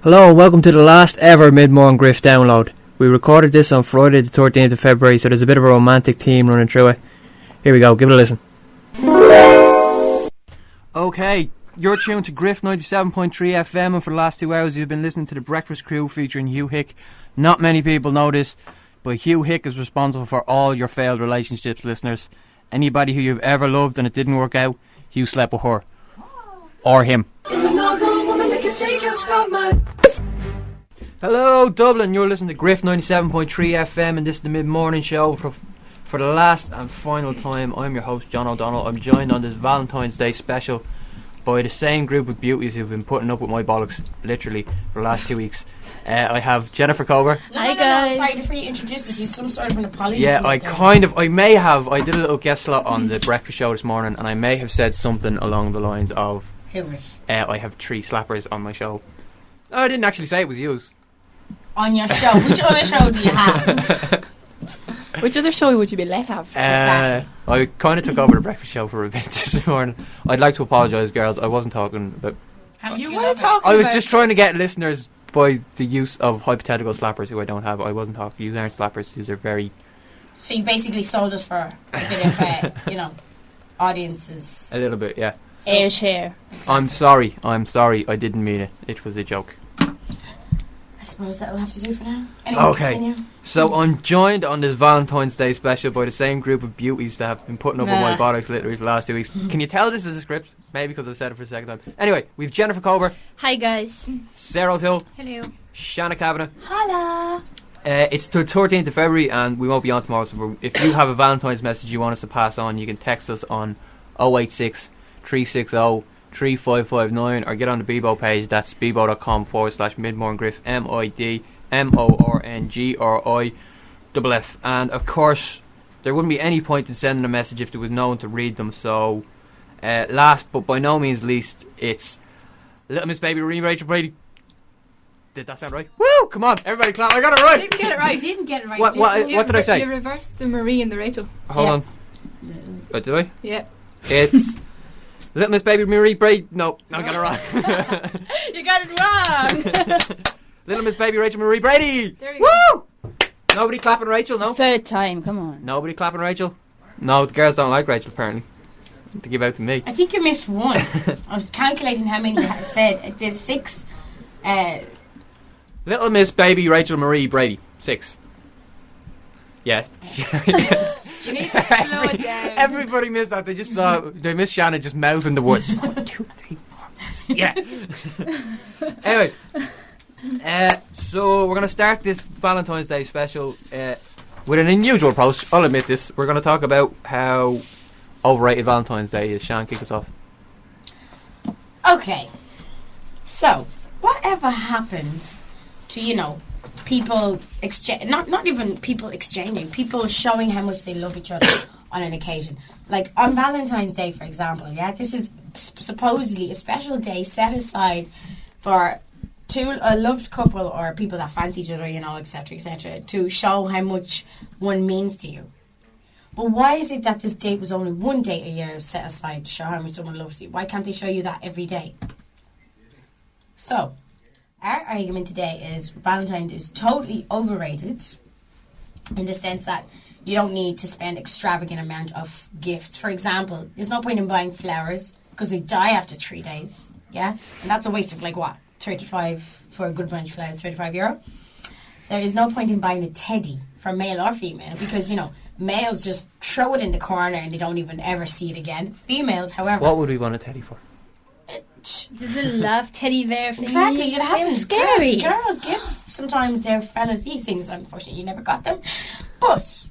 Hello and welcome to the last ever MidMornGriff download. We recorded this on Friday the 13th of February, so there's a bit of a romantic theme running through it. Here we go, give it a listen. Okay, you're tuned to Griff 97.3 FM, and for the last 2 hours you've been listening to The Breakfast Crew featuring Hugh Hick. Not many people know this, but Hugh Hick is responsible for all your failed relationships, listeners. Anybody who you've ever loved and it didn't work out, Hugh slept with her. Or him. Hello Dublin, you're listening to Griff 97.3 FM, and this is the mid-morning show for the last and final time. I'm your host John O'Donnell. I'm joined on this Valentine's Day special by the same group of beauties who've been putting up with my bollocks literally for the last 2 weeks. I have Jennifer Cover. Hi guys. Sorry, before you introduce us, you some sort of an apology. Yeah, I did a little guest slot on the breakfast show this morning, and I may have said something along the lines of I have 3 slappers on my show. No, I didn't actually say it was yous. On your show? Which other show do you have? Which other show would you be let have? Exactly. I kind of took over the breakfast show for a bit this morning. I'd like to apologise, girls. I wasn't talking about... You were talking I was just trying to get listeners by the use of hypothetical slappers who I don't have. I wasn't talking. You aren't slappers. You are very... So you basically sold us for a bit of, audiences. A little bit, yeah. So, air share. Exactly. I'm sorry. I didn't mean it. It was a joke. I suppose that'll have to do for now. Anyway, okay. Continue. So I'm joined on this Valentine's Day special by the same group of beauties that have been putting up with my bollocks literally for the last 2 weeks. Can you tell this is a script? Maybe because I've said it for the second time. Anyway, we've Jennifer Cover. Hi guys. Sarah O'Toole. Hello. Shanna Kavanagh. Holla. It's the 13th of February and we won't be on tomorrow, so if you have a Valentine's message you want us to pass on, you can text us on 086 360 3559 or get on the BEBO page. That's bebo.com/MidMornGriff, MidMornGriff. And of course there wouldn't be any point in sending a message if there was no one to read them, so last but by no means least, it's Little Miss Baby Rachel Brady. Did that sound right? Woo! Come on, everybody clap. I got it right. You didn't get it right. What did I say? You reversed the Marie and the Rachel. Hold on. Did I? Yeah. It's Little Miss Baby Marie Brady. No, I got it wrong. You got it wrong. Little Miss Baby Rachel Marie Brady. There you go. Nobody clapping Rachel, no? Third time, come on. Nobody clapping Rachel? No, the girls don't like Rachel apparently. To give out to me. I think you missed one. I was calculating how many you had said. There's 6. Little Miss Baby Rachel Marie Brady. 6. Yeah. You need to slow it down. Everybody missed that. They missed Shannon just mouthing the words. 1, 2, 3, 4. Yeah. Anyway. So we're going to start this Valentine's Day special with an unusual approach. I'll admit this. We're going to talk about how overrated Valentine's Day is. Shan, kick us off. Okay. So, whatever happened to, people not even people exchanging, people showing how much they love each other on an occasion. Like on Valentine's Day, for example, yeah, this is supposedly a special day set aside for a loved couple or people that fancy each other, etc., to show how much one means to you. But why is it that this date was only one day a year set aside to show how much someone loves you? Why can't they show you that every day? So, our argument today is Valentine's is totally overrated in the sense that you don't need to spend extravagant amount of gifts. For example, there's no point in buying flowers because they die after 3 days, yeah? And that's a waste of 35 for a good bunch of flowers, €35. There is no point in buying a teddy for male or female because, males just throw it in the corner and they don't even ever see it again. Females, however... What would we want a teddy for? Does it love teddy bear things? Exactly, it happens. Scary. Girls give sometimes their fellas these things. Unfortunately, you never got them. But,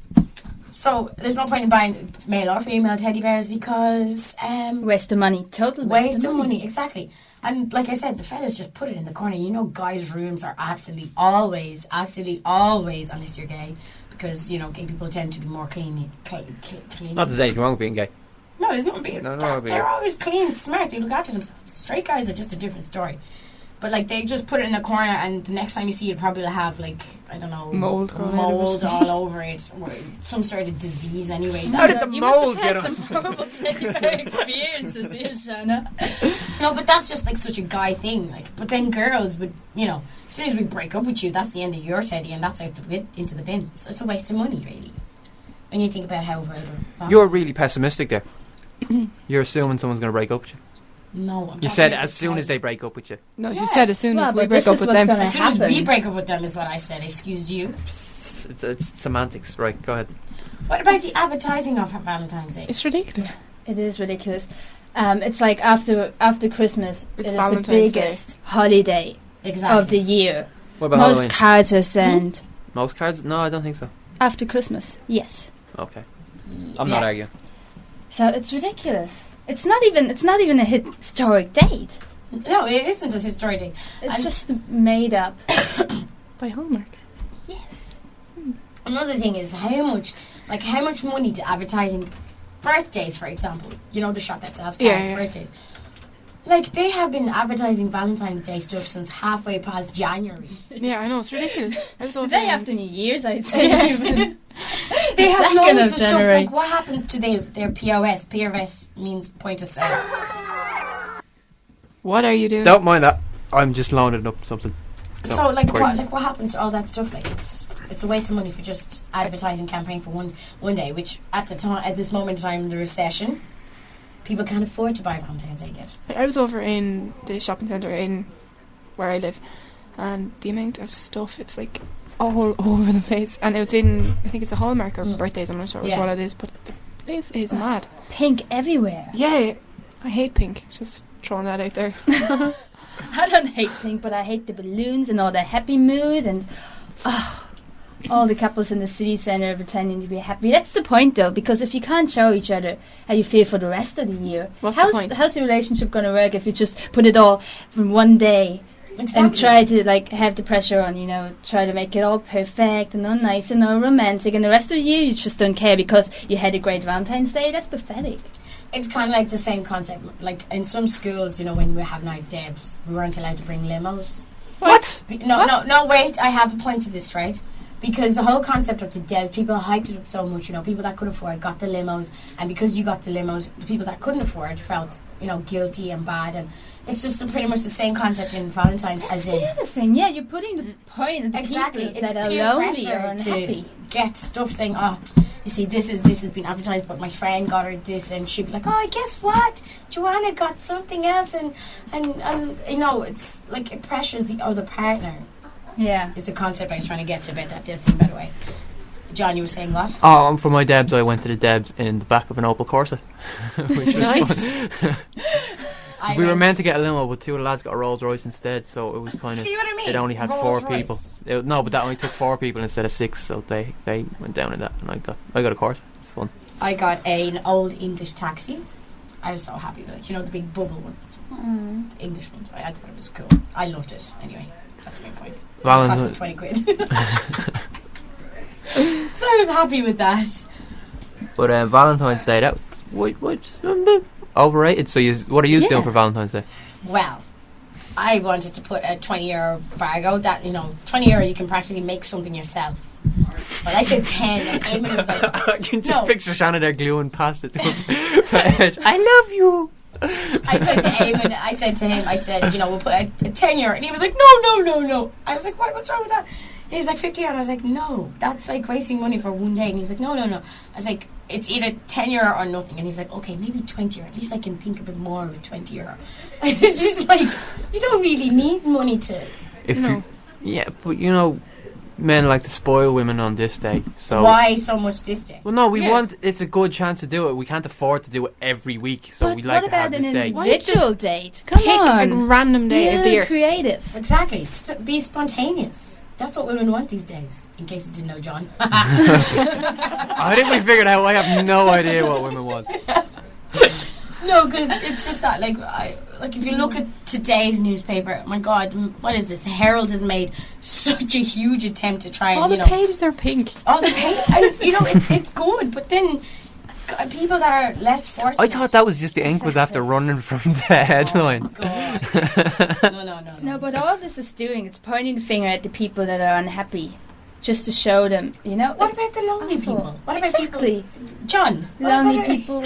so, there's no point in buying male or female teddy bears because... waste of money. Total waste of money, exactly. And like I said, the fellas just put it in the corner. Guys' rooms are absolutely always, unless you're gay, because, gay people tend to be more clean. Not to say anything wrong with being gay. No, there's nothing being... They're always clean, smart, they look after themselves. Straight guys are just a different story. But, they just put it in the corner, and the next time you see it, probably will have, I don't know, Mold growing mold out of it. all over it, or some sort of disease anyway. How did the You mold must get have on? had some horrible teddy bear experiences here, Shana. No, but that's just like such a guy thing. Like, but then girls would, you know, as soon as we break up with you, that's the end of your teddy, and that's out the into the bin. So it's a waste of money, really. When you think about how You're really pessimistic there. You're assuming someone's going to break up with you. No, I'm You said as soon as they break up with you. No, Yeah. she said as soon Well, as we but break this up is with what's them. gonna as soon as we happen. break up with them is what I said. Excuse you. It's semantics. Right, go ahead. What about the advertising of Valentine's Day? It's ridiculous. It is ridiculous. It's like after Christmas, It's it is the Valentine's Day. biggest holiday Exactly. of the year. What about Most Halloween? cards are sent Most cards? No, I don't think so. after Christmas. Yes. Okay. I'm not arguing. So it's ridiculous. It's not even a historic date. No, it isn't a historic day. It's And- just made up. By Hallmark. Yes. Another thing is how much money to advertising birthdays, for example. You know, the shop that sells cards, Yeah. birthdays. Like, they have been advertising Valentine's Day stuff since halfway past January. Yeah, I know, it's ridiculous. I was The over day in- after New Year's, I'd say. Even. They have 2nd loads of of stuff. January. Like, what happens to their POS? POS means point of sale. What are you doing? Don't mind that. I'm just loading up something. No, So, like, quite. what happens to all that stuff? Like, it's a waste of money for just advertising campaign for one day, which at this moment in time in the recession, people can't afford to buy Valentine's Day gifts. I was over in the shopping centre in where I live, and the amount of stuff, it's like all over the place. And it was in, I think it's a Hallmark or birthdays, I'm not sure which Yeah. one it is, but the place is mad. Pink everywhere. Yeah, I hate pink. Just throwing that out there. I don't hate pink, but I hate the balloons and all the happy mood and all the couples in the city centre pretending to be happy. That's the point, though, because if you can't show each other how you feel for the rest of the year, What's the point? how's the relationship going to work if you just put it all from one day and try to like have the pressure on, you know, try to make it all perfect and all nice and all romantic, and the rest of the year you just don't care because you had a great Valentine's Day? That's pathetic. It's kind of like the same concept. Like, in some schools, you know, when we have night debs, we weren't allowed to bring limos. What? No, wait, I have a point to this, right? Because the whole concept of the debs, people hyped it up so much, you know, people that could afford got the limos, and because you got the limos, the people that couldn't afford felt, you know, guilty and bad, and it's just pretty much the same concept in Valentine's That's as the in... other thing. Yeah, you're putting the point of the Exactly, people it's that are peer lonely or pressure unhappy. to get stuff saying, oh, you see, this has been advertised, but my friend got her this, and she'd be like, oh, guess what? Joanna got something else, and you know, it's like it pressures the other partner. Yeah. Is the concept I was trying to get to about that Debs thing, by the way. John, you were saying what? Oh, for my Debs, I went to the Debs in the back of an Opel Corsa, which was Nice. fun. We were meant to get a limo, but two of the lads got a Rolls Royce instead, so it was kind of... See what I mean? It only had Rolls 4 people. Royce. No, but that only took 4 people instead of 6, so they went down in that, and I got a Corsa. It's fun. I got an old English taxi. I was so happy with it. You know, the big bubble ones. The English ones. I thought it was cool. I loved it. Anyway, that's the main point. It cost me 20 quid. So I was happy with that. But Valentine's Day, that was overrated. So what are you doing for Valentine's Day? Well, I wanted to put a €20 bag out. That, you know, €20 you can practically make something yourself. But I said 10, and Eamon was like, I can just No. picture Shannon there gluing past it. I love you. I said to him, you know, we'll put a €10, and he was like, no. I was like, what's wrong with that? And he was like, 50, and I was like, no, that's like wasting money for one day. And he was like, no. I was like, it's either €10 or nothing. And he's like, okay, maybe €20. At least I can think a bit more with €20. It's just like, you don't really need money to. But you know, men like to spoil women on this day. So Why so much this day? Well, no, it's a good chance to do it. We can't afford to do it every week, so But we like what to have about this an day. individual date? Come Pick on. a random day of the year. Creative. Exactly. Be spontaneous. That's what women want these days, in case you didn't know, John. I think we figured out. I have no idea what women want. No, because it's just that, like if you look at today's newspaper, my God, what is this? The Herald has made such a huge attempt to try and, All you the know... pages are pink. All the pages, you know, it's good, but then people that are less fortunate... I thought that was just the ink was after running from the headline. Oh, God. No. No, but all this is doing, it's pointing the finger at the people that are unhappy just to show them, you know. What it's about the lonely awful. people? What about Exactly. people? John. Lonely people.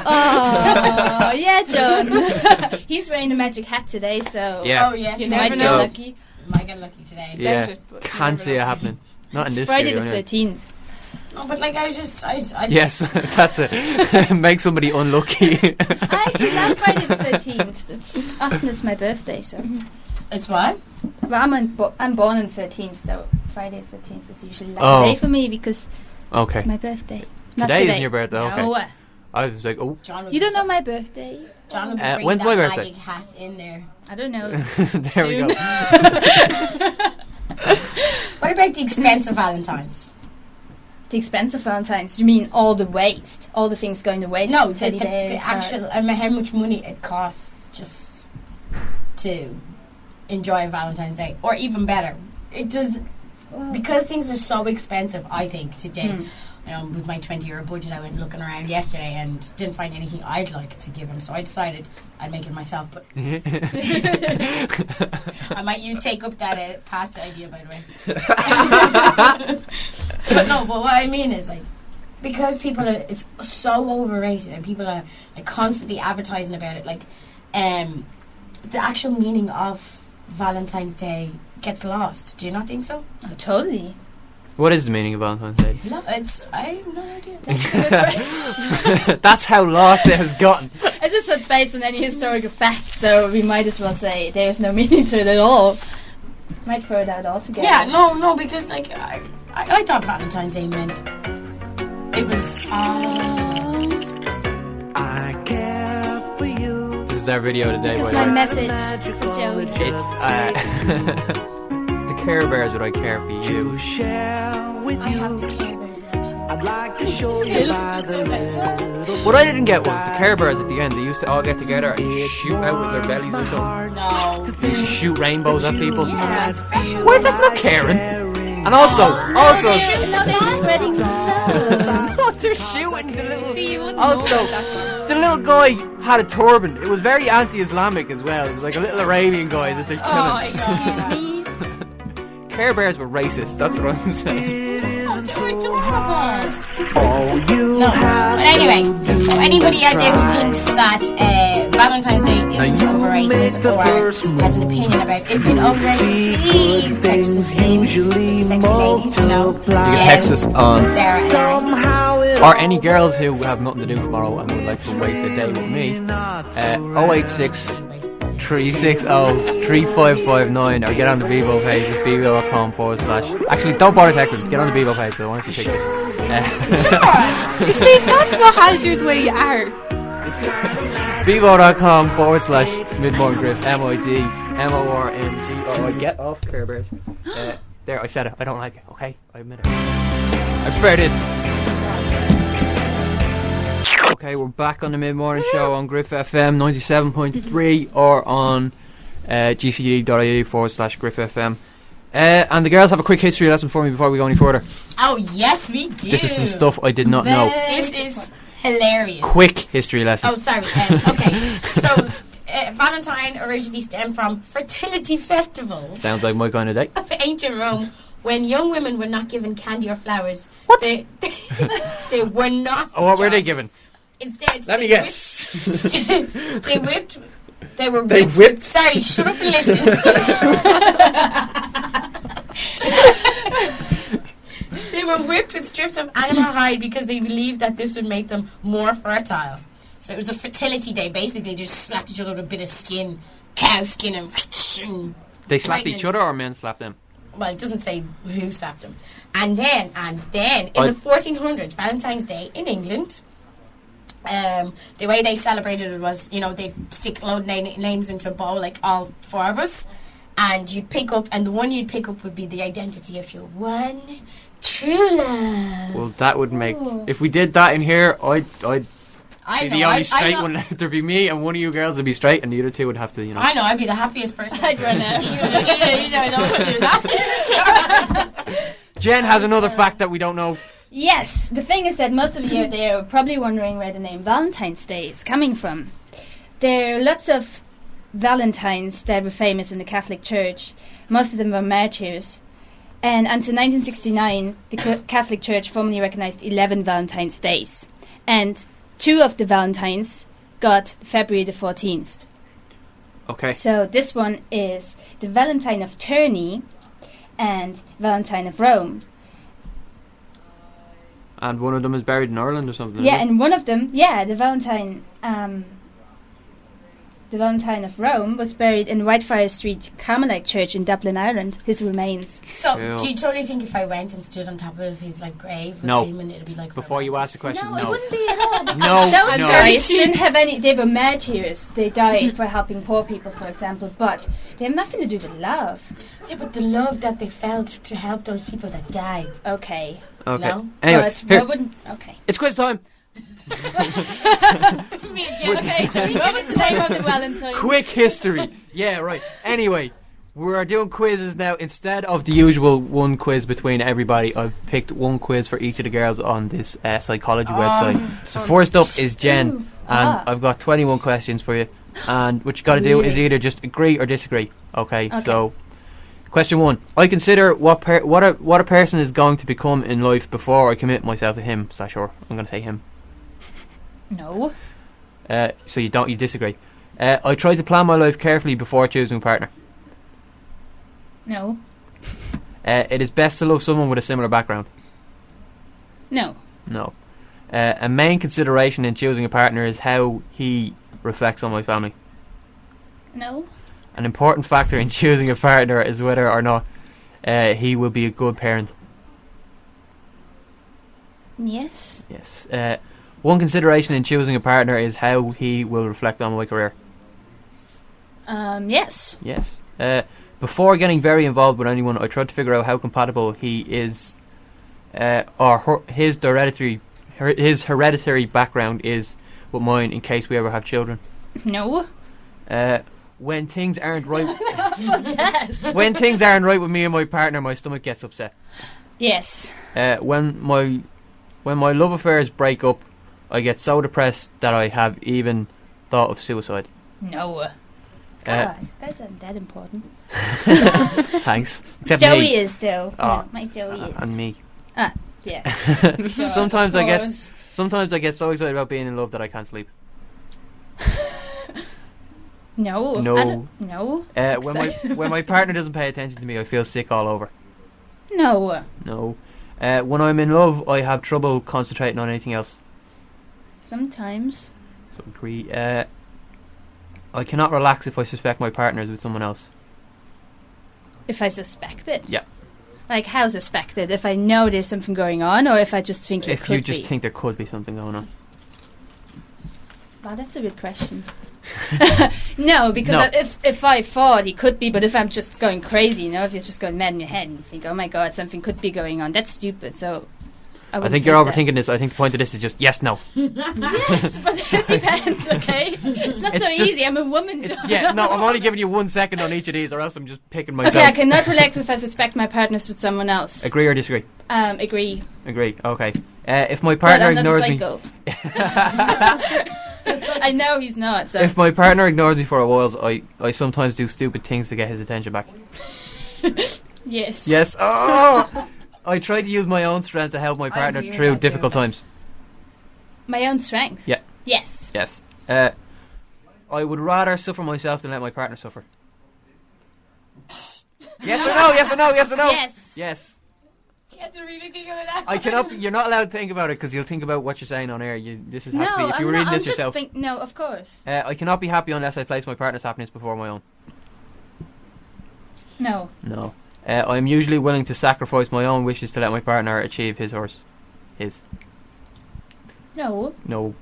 Oh, yeah, John. He's wearing the magic hat today, so Yeah. Oh, yes. you you might never get know. lucky. Might get lucky today. Yeah. Doubt it, but you Can't never see it know. happening. Not in It's this Friday studio, the anyway. 13th. No, but like I Yes, that's it. Make somebody unlucky. I actually love Friday the 13th. Often it's my birthday, so. It's what? Well, I'm born on the 13th, so Friday the 13th is usually like Oh. a day for me because Okay. it's my birthday. Not Today today. isn't your birthday, okay. No. I was like, oh. John would You be don't know so- my birthday? John would be bringing when's that my birthday? magic hat in there. I don't know. There we Soon. go. What about the expensive Valentine's? The expensive Valentine's. You mean all the waste? All the things going to waste? No, the teddy bears, actual. cards. I mean, how much money it costs just to enjoy Valentine's Day, or even better, it does because things are so expensive. I think today, you know, with my 20-euro budget, I went looking around yesterday and didn't find anything I'd like to give him. So I decided I'd make it myself. But I might you take up that pasta idea, by the way. But no, but what I mean is like, because people are, it's so overrated and people are like constantly advertising about it, like the actual meaning of Valentine's Day gets lost. Do you not think so? Oh, totally. What is the meaning of Valentine's Day? No, I have no idea. That's how lost it has gotten. It's just not based on any historical fact, so we might as well say there's no meaning to it at all. Might throw it out altogether. Yeah, no, because like I thought Valentine's Day meant it was I care for you. This is our video today, This by is the my way. message for Joe. It's it's the Care Bears Would I Care For You. To share with I have the you. Care Bears option. I'd like to show you by the little. What I didn't get was the Care Bears at the end. They used to all get together and shoot out with their bellies or something. No. They used to shoot rainbows at people. Yeah, that's special. Wait, that's not caring. And also, No, they're spreading love. what they're shooting the little. See, you wouldn't Also, know that one. the little guy had a turban. It was very anti-Islamic as well. It was like a little Arabian guy that they're Oh, killing. excuse me. Care Bears were racist. That's what I'm saying. All you No, have but anyway, so anybody out there who thinks that Valentine's Day isn't overrated or has an opinion about it being overrated, please text us in, sexy ladies, you know, You can text us on, Sarah, Aaron. somehow it or any girls who have nothing to do tomorrow and would like to waste a day with me. 086 360 3559, or get on the BEBO page, it's bebo.com/. Actually, don't bother texting, get on the BEBO page, because I want to see pictures. You see, that's what has you the way you are. bebo.com/MidMornGriff, MidMornGriff. Get off Care Bears. There, I said it. I don't like it, okay? I admit it. I prefer this. Okay, we're back on the mid-morning show on Griff FM 97.3 or on gcd.ie/Griff FM. And the girls have a quick history lesson for me before we go any further. Oh, yes, we do. This is some stuff I did not know. This is hilarious. Quick history lesson. Oh, sorry. Okay, so Valentine originally stemmed from fertility festivals Sounds like my kind of day. of ancient Rome, when young women were not given candy or flowers. What? They were not. Oh, what were they John. given? Instead, Let me they guess. They whipped. They were They whipped. whipped? Sorry, shut up and listen. They were whipped with strips of animal hide because they believed that this would make them more fertile. So it was a fertility day. Basically, they just slapped each other with a bit of skin, cow skin, and They slapped each pregnant. other or men slapped them? Well, it doesn't say who slapped them. And then in I- the 1400s, Valentine's Day in England, the way they celebrated it was, you know, they'd stick a load of names into a bowl, like all four of us, and you'd pick up, and the one you'd pick up would be the identity of your one true love. Well, that would make... If we did that in here, I'd I be know, the only I straight know, one. There'd be me and one of you girls would be straight, and the other two would have to, you know... I know, I'd be the happiest person. I'd run out. You don't do that. Jen has another fact that we don't know. Yes, the thing is that most of you out there are probably wondering where the name Valentine's Day is coming from. There are lots of Valentines that were famous in the Catholic Church. Most of them were martyrs. And until 1969, the Catholic Church formally recognized 11 Valentine's Days. And 2 of the Valentines got February the 14th. Okay. So this one is the Valentine of Tourney and Valentine of Rome. And one of them is buried in Ireland or something. Yeah, and one of them, the Valentine of Rome was buried in Whitefriars Street Carmelite Church in Dublin, Ireland. His remains. So, Yeah. do you totally think if I went and stood on top of his like grave, No. it'd be like Before you ask the question, No, it no. wouldn't be at all. No, Those no. guys didn't have any. They were martyrs. They died for helping poor people, for example. But they have nothing to do with love. Yeah, but the love that they felt to help those people that died. Okay. Okay. No? Anyway, But here, what wouldn't? Okay. it's quiz time. Okay. What was the name of the Valentine? Quick history. Yeah, right. Anyway, we're doing quizzes now. Instead of the usual one quiz between everybody, I've picked one quiz for each of the girls on this psychology website. So first up is Jen, Ooh. and I've got 21 questions for you. And what you got to do is Really? either just agree or disagree. Okay. Okay. So, question 1: I consider what a person is going to become in life before I commit myself to him/her. I'm going to say him. No. So you disagree. I try to plan my life carefully before choosing a partner. No. It is best to love someone with a similar background. No. No. A main consideration in choosing a partner is how he reflects on my family. No. An important factor in choosing a partner is whether or not he will be a good parent. Yes. Yes. One consideration in choosing a partner is how he will reflect on my career. Yes. Yes. Before getting very involved with anyone, I try to figure out how compatible he is, his hereditary background is with mine, in case we ever have children. No. When things aren't right, Yes. when things aren't right with me and my partner, my stomach gets upset. Yes. When my love affairs break up, I get so depressed that I have even thought of suicide. No. God, guys aren't that important. Thanks. Except Joey me. is though. Oh. Yeah, my Joey is. And me. Yeah. Sometimes Of I get course. so excited about being in love that I can't sleep. No. No. I don't, no. When my partner doesn't pay attention to me, I feel sick all over. No. No. When I'm in love, I have trouble concentrating on anything else. Sometimes. So agree. I cannot relax if I suspect my partner is with someone else. If I suspect it. Yeah. Like how suspected? If I know there's something going on, or if I just think it If could you just be? think there could be something going on. Wow, that's a good question. No, because No. if I thought he could be, but if I'm just going crazy, if you're just going mad in your head and you think, oh my god, something could be going on, that's stupid. So I I wouldn't think you're that. overthinking this. I think the point of this is just yes, no. Yes, but it depends, okay? It's not It's so just- easy. I'm a woman. Yeah, no, I'm only giving you 1 second on each of these, or else I'm just picking myself. Okay, I cannot relax if I suspect my partner's with someone else. Agree or disagree? Agree. Agree. Okay. If my But partner I'm not a ignores me, psycho. I know he's not. So if my partner ignores me for a while, I sometimes do stupid things to get his attention back. yes. Yes. Oh! I try to use my own strength to help my I partner agree with through that, difficult too. times. My own strength. Yeah. Yes. Yes. I would rather suffer myself than let my partner suffer. Yes or no? Yes or no? Yes or no? Yes. Yes. You have to really think of it. I cannot. You're not allowed to think about it because you'll think about what you're saying on air. This has No, to be. If you were I'm reading not, this I'm just yourself, no, of course. I cannot be happy unless I place my partner's happiness before my own. No. No. I'm usually willing to sacrifice my own wishes to let my partner achieve his. No. No.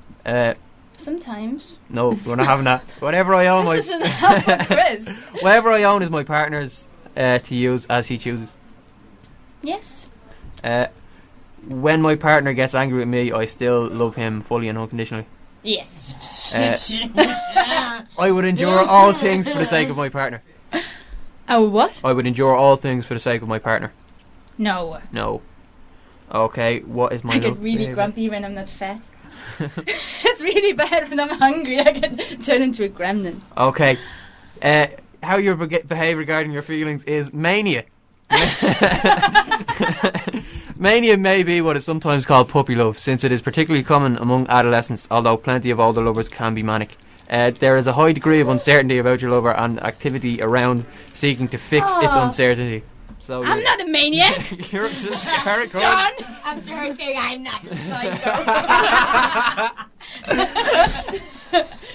Sometimes. No, we're not having that. Whatever I own, This isn't a quiz. whatever I own is my partner's to use as he chooses. Yes. When my partner gets angry with me, I still love him fully and unconditionally. Yes. I would endure all things for the sake of my partner. Oh, what? I would endure all things for the sake of my partner. No. No. Okay, what is my I get love really behaviour? grumpy when I'm not fat. It's really bad when I'm hungry. I get turned into a gremlin. Okay. How you behave regarding your feelings is mania. Mania may be what is sometimes called puppy love, since it is particularly common among adolescents, although plenty of older lovers can be manic. There is a high degree of uncertainty about your lover and activity around seeking to fix its uncertainty. So I'm not a maniac. You're correct, John, after her saying I'm not a psycho.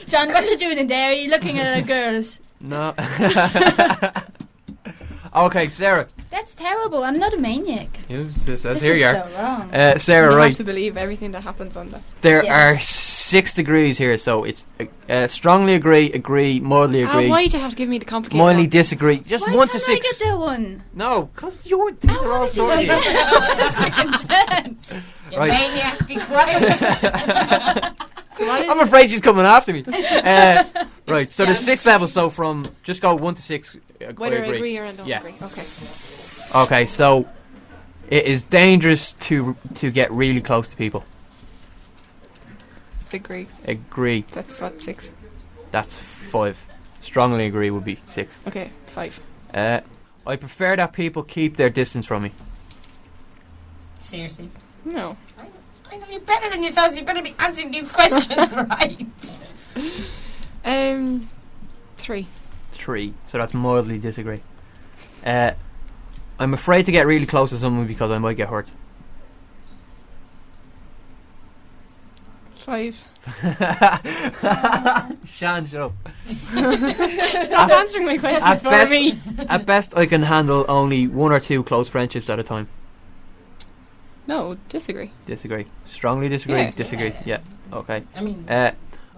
John, what you doing in there? Are you looking at other girls? No. Okay, Sarah. That's terrible. I'm not a maniac. This This here is you are. so wrong. Sarah, You right. have to believe everything that happens on that. There Yes. are 6 degrees here, so it's strongly agree, mildly agree, Why do you have to give me the complicated mildly one? disagree. Just Why 1 can't to 6. I get that one? No, because these are all sorted. Second chance. You Right. maniac, be quiet. I'm afraid she's coming after me. Right, so there's 6 levels, so from just go 1 to 6. Whether I agree or I don't Yeah. agree. Okay. Okay, so it is dangerous to get really close to people. Agree. Agree. That's what, 6. That's 5. Strongly agree would be 6. Okay, 5. I prefer that people keep their distance from me. Seriously. No. I know you're better than yourself, so you better be answering these questions right. 3. 3. So that's mildly disagree. I'm afraid to get really close to someone because I might get hurt. 5. Shan, shut up. Stop answering my questions for me. At best, I can handle only 1 or 2 close friendships at a time. No, disagree. Disagree. Strongly disagree. Yeah. Disagree. Yeah. Okay. I mean, I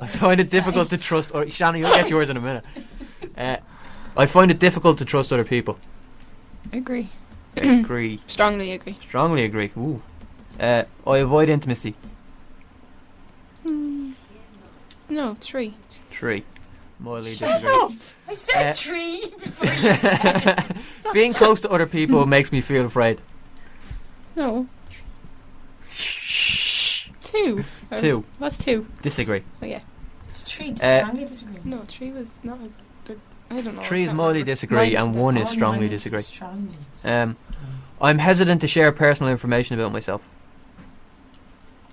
find it difficult to trust. Or Shannon, you'll get yours in a minute. I find it difficult to trust other people. Agree. Agree. Strongly agree. Strongly agree. Ooh. I avoid intimacy. No, 3. 3. Mildly shut disagree. up. I said 3 before you said Being close to other people makes me feel afraid. No. 2. 2. What's 2? Disagree. Oh yeah. 3. Strongly disagree. No, 3 was not. I don't know. 3 I is can't mildly remember. disagree, and 1 is Oh, strongly mine disagree. Strongly. I'm hesitant to share personal information about myself.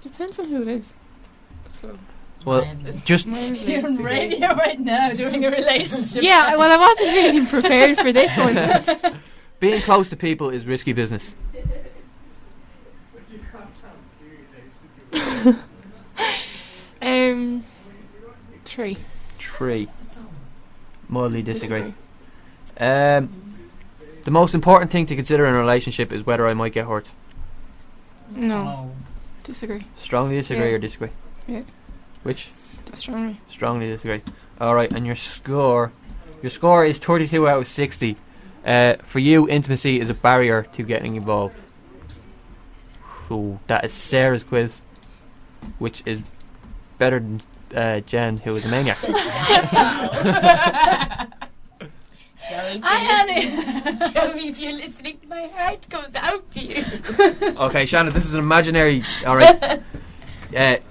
Depends on who it is. So. Well, just You're on radio right now doing a relationship. Yeah, well, I wasn't really prepared for this one. being close to people is risky business. Um, 3. 3. Mildly disagree. The most important thing to consider in a relationship is whether I might get hurt. No. Disagree. Strongly disagree Yeah. or disagree? Yeah. Which? Strongly. Strongly disagree. Alright, and your score is 32 out of 60. For you, intimacy is a barrier to getting involved. Ooh, that is Sarah's quiz, which is better than Jen, who is a maniac. Joey, if you're listening, my heart goes out to you. Okay, Shannon, this is an imaginary. Alright.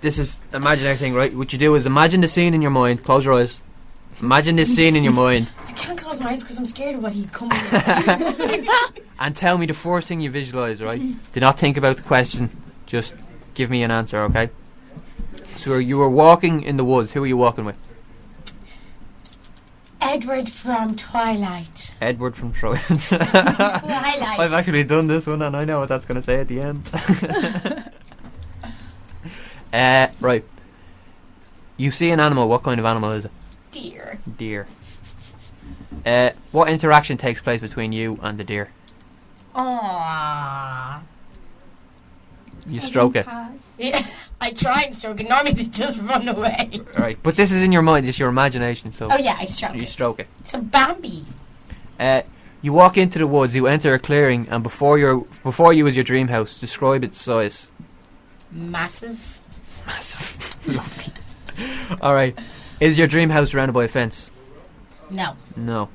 This is an imaginary thing, right? What you do is imagine the scene in your mind. Close your eyes. Imagine this scene in your mind. I can't close my eyes because I'm scared of what he'd come with. And tell me the first thing you visualise, right? Do not think about the question. Just give me an answer, okay? So you were walking in the woods. Who were you walking with? Edward from Twilight. Edward from Troy. Twilight. I've actually done this one and I know what that's going to say at the end. Right. You see an animal. What kind of animal is it? Dear. Deer. What interaction takes place between you and the deer? Aww. You stroke it. Yeah, I try and stroke it. Normally they just run away. Right. But this is in your mind. It's your imagination. So Oh yeah, I stroke it. you stroke it. It's a Bambi. You walk into the woods. You enter a clearing, and before you is your dream house. Describe its size. Massive. Massive. Lovely. All right. Is your dream house surrounded by a fence? No. No.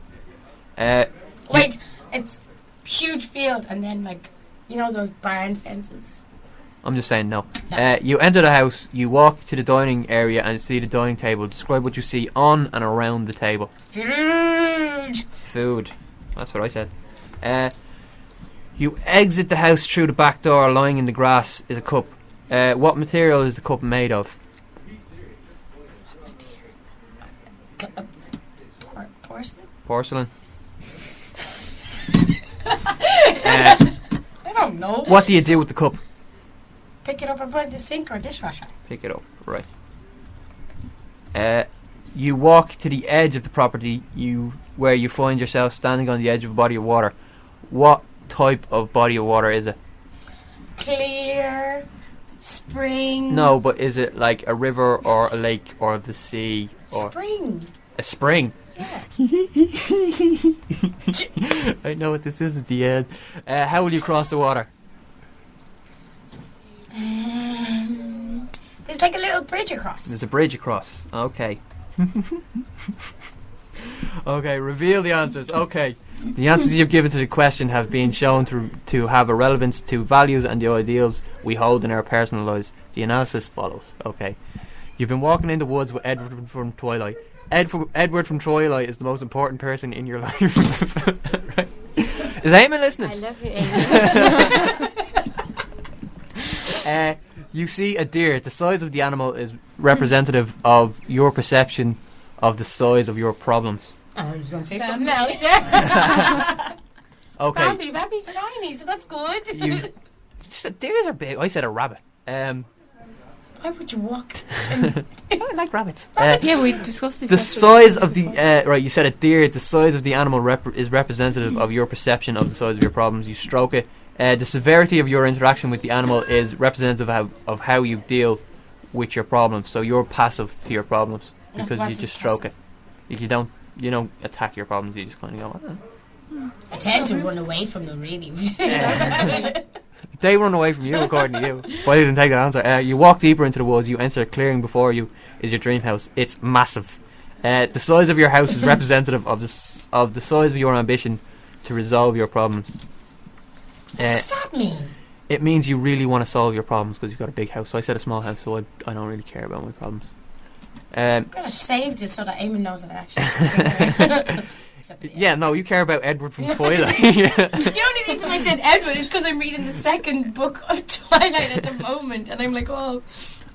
Wait, it's huge field and then like, you know those barn fences? I'm just saying no. No. You enter the house. You walk to the dining area and see the dining table. Describe what you see on and around the table. Food. Food. That's what I said. You exit the house through the back door. Lying in the grass is a cup. What material is the cup made of? Porcelain? Porcelain. I don't know. What do you do with the cup? Pick it up and put it in the sink or dishwasher. Pick it up, right. You walk to the edge of the property where you find yourself standing on the edge of a body of water. What type of body of water is it? Clear. Spring. No, but is it like a river or a lake or the sea? Or Spring. a spring? Yeah. I know what this is at the end. How will you cross the water? There's like a little bridge across. There's a bridge across. Okay. Okay, reveal the answers. Okay. The answers you've given to the question have been shown to have a relevance to values and the ideals we hold in our personal lives. The analysis follows. Okay. You've been walking in the woods with Edward from Twilight. Edward from Twilight is the most important person in your life. Right. Is Eamon listening? I love you, Amy. You see a deer. The size of the animal is representative of your perception of the size of your problems. I was going to say Bambi. something else. Okay. Bambi's tiny, so that's good. You said deers are big. I said a rabbit. Why would you walk? I like rabbits. Yeah, we discussed this. The size of the right. You said a deer. The size of the animal is representative of your perception of the size of your problems. You stroke it. The severity of your interaction with the animal is representative of how you deal with your problems. So you're passive to your problems because you just stroke it. You don't attack your problems. You just kind of go. I tend to run away from them, really. They run away from you, according to you. But I didn't take that answer. You walk deeper into the woods. You enter a clearing before you is your dream house. It's massive. The size of your house is representative of the size of your ambition to resolve your problems. What does that mean? It means you really want to solve your problems because you've got a big house. So I said a small house, so I don't really care about my problems. I'm going to save this so that Eamon knows that I actually yeah, no, you care about Edward from Twilight. The only reason I said Edward is because I'm reading the second book of Twilight at the moment, and I'm like, oh.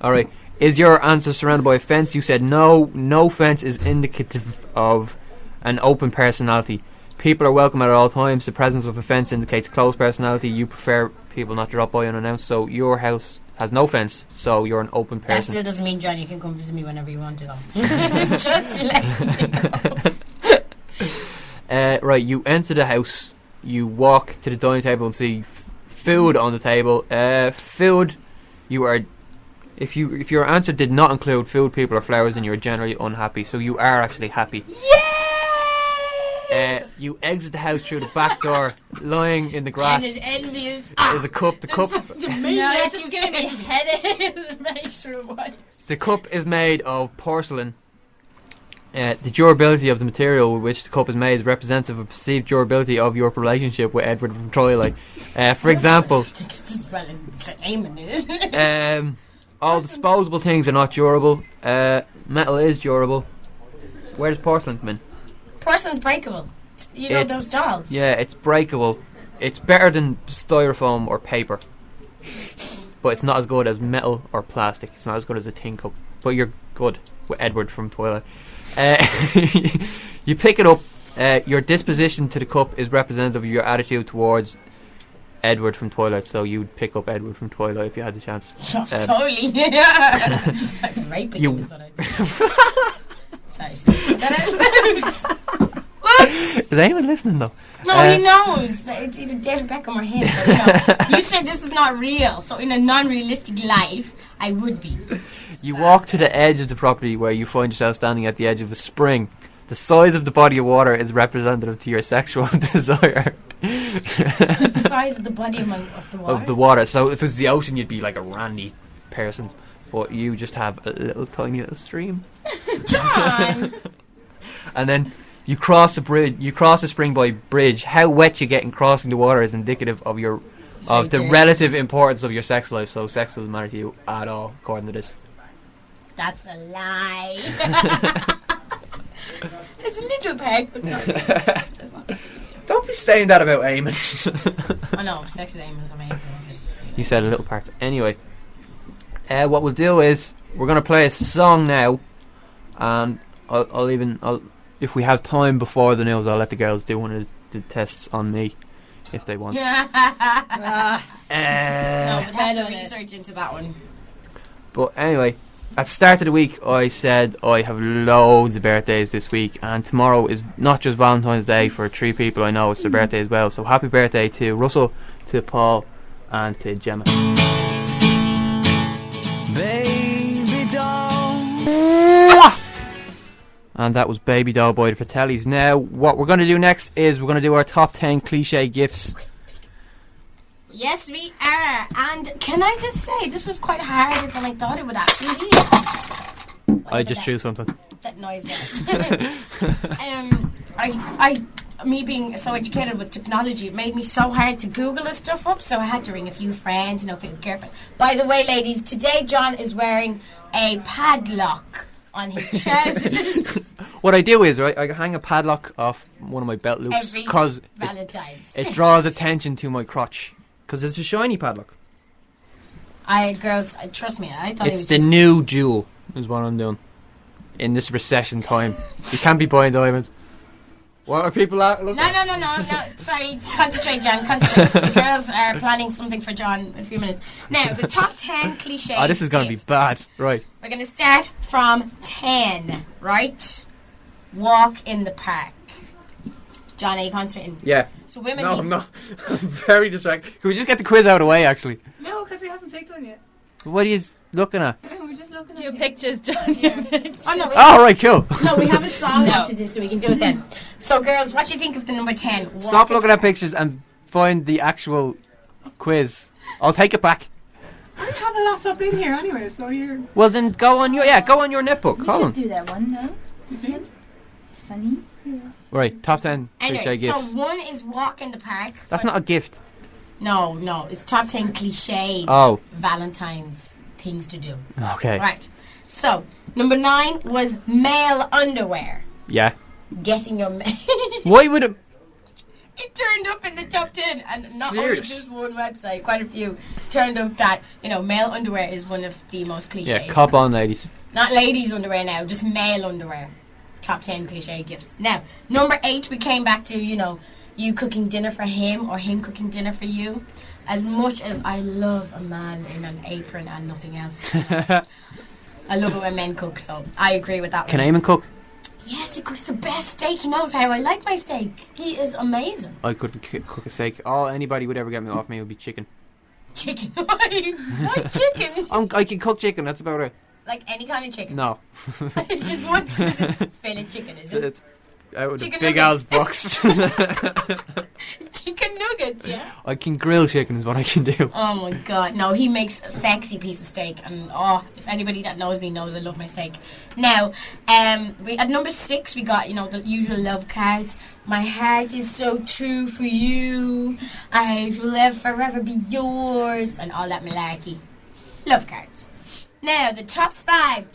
Alright, is your answer surrounded by a fence? You said no. No fence is indicative of an open personality. People are welcome at all times. The presence of a fence indicates closed personality. You prefer people not drop by unannounced, so your house has no fence, so you're an open person. That still doesn't mean, John, you can come visit me whenever you want to, though. Just let me know. Right, you enter the house. You walk to the dining table and see food on the table. Food, you are... If your answer did not include food, people, or flowers, then you're generally unhappy. So you are actually happy. You exit the house through the back door, lying in the grass. Jen is envious. Is a cup. The cup. It's just giving me headaches. Very sure why. The cup is made of porcelain. The durability of the material with which the cup is made is representative of perceived durability of your relationship with Edward from Twilight. For example, all disposable things are not durable. Metal is durable. Where does porcelain come in? Porcelain's breakable. You know those dolls? Yeah, it's breakable. It's better than styrofoam or paper. But it's not as good as metal or plastic. It's not as good as a tin cup. But you're good with Edward from Twilight. You pick it up. Your disposition to the cup is representative of your attitude towards Edward from Twilight. So you'd pick up Edward from Twilight if you had the chance. Totally. I'm raping him is what I'd do. Sorry. Is anyone listening though? No, he knows. It's either David Beckham or him. But, you said this is not real, so in a non-realistic life, I would be. You walk to the edge of the property where you find yourself standing at the edge of a spring. The size of the body of water is representative to your sexual desire. The size of the body of the water? Of the water. So if it was the ocean, you'd be like a randy person. But you just have a tiny little stream. John! And then you cross a bridge. You cross a spring by bridge. How wet you get in crossing the water is indicative of the relative importance of your sex life. So sex doesn't matter to you at all, according to this. That's a lie. It's a little peg, but not. That's not Don't be saying that about Eamon. I know, sex with Eamon's amazing. You said a little part. Anyway, what we'll do is we're going to play a song now, and I'll if we have time before the news, I'll let the girls do one of the tests on me if they want. No, but have Bet to on it. research into that one. But anyway, at the start of the week, I said I have loads of birthdays this week, and tomorrow is not just Valentine's Day for 3 people I know, it's their birthday as well. So happy birthday to Russell, to Paul, and to Gemma. Baby doll. And that was Baby Doll by the Fratellis. Now, what we're going to do next is we're going to do our top 10 cliche gifts. Yes, we are. And can I just say, this was quite harder than I thought it would actually be. I just threw something. That noise me being so educated with technology, it made me so hard to Google this stuff up, so I had to ring a few friends, feel careful. By the way, ladies, today John is wearing a padlock on his trousers. What I do is, right, I hang a padlock off one of my belt loops because Valentine's. it draws attention to my crotch because it's a shiny padlock. Girls, trust me, I thought It's it was the just new jewel is what I'm doing in this recession time. You can't be buying diamonds. What are people at? No. Sorry, concentrate, John. Concentrate. The girls are planning something for John in a few minutes. Now, the top 10 cliches. Oh, this is going to be bad. Right. We're going to start from 10, right? Walk in the park. John, are you concentrating? Yeah. So women. No, I'm not. I'm very distracted. Can we just get the quiz out of the way, actually? No, because we haven't picked one yet. What are you looking at? We're just looking at Your you. pictures, John. Your pictures. Oh, no. Oh, right, cool. No, we have a song No. after this, so we can do it then. So, girls, what do you think of the number 10? Walk Stop in looking the at pictures and find the actual quiz. I'll take it back. I have a laptop in here anyway, so you're... Well, then go on your netbook. We Hold should on. do that one, no? It's funny. Right, top 10 cliche Anyway, gifts. so one is walk in the park. That's not a gift. No, it's top 10 cliches. Oh. Valentine's things to do. Okay. Right. So, number 9 was male underwear. Yeah. Getting your Why would it... It turned up in the top 10, and not Serious? only this one website, quite a few turned up that, male underwear is one of the most cliches. Yeah, cop on, ladies. Not ladies' underwear now, just male underwear. Top 10 cliche gifts. Now, number 8, we came back to, you cooking dinner for him or him cooking dinner for you. As much as I love a man in an apron and nothing else, I love it when men cook, so I agree with that Can one. Eamon cook? Yes, he cooks the best steak. He knows how I like my steak. He is amazing. I couldn't cook a steak. All anybody would ever get me off me would be chicken. Chicken. Why chicken? I can cook chicken, that's about it. Like any kind of chicken? No. It's just one specific fillet chicken, is it? It's out of the Chicken big nuggets. Al's box. Chicken nuggets, yeah? I can grill chicken is what I can do. Oh my god. No, he makes a sexy piece of steak. And if anybody that knows me knows I love my steak. Now, we at number 6 we got, the usual love cards. My heart is so true for you. I will forever be yours. And all that malarkey. Love cards. Now, the top 5.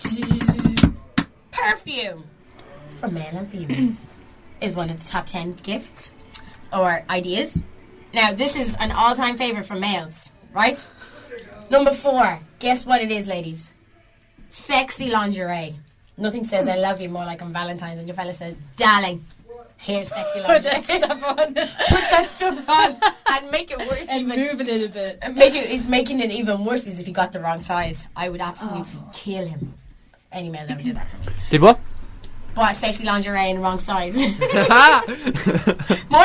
Perfume. For male and female. Is one of the top 10 gifts. Or ideas. Now, this is an all-time favourite for males, right? Number 4. Guess what it is, ladies? Sexy lingerie. Nothing says I love you more like on Valentine's and your fella says, darling, here's sexy lingerie. Put that stuff on. Put that stuff on and make it worse. And even. move a little bit. And making it even worse is if he got the wrong size. I would absolutely kill him. Any man ever did that for me. Did what? Bought sexy lingerie in the wrong size. More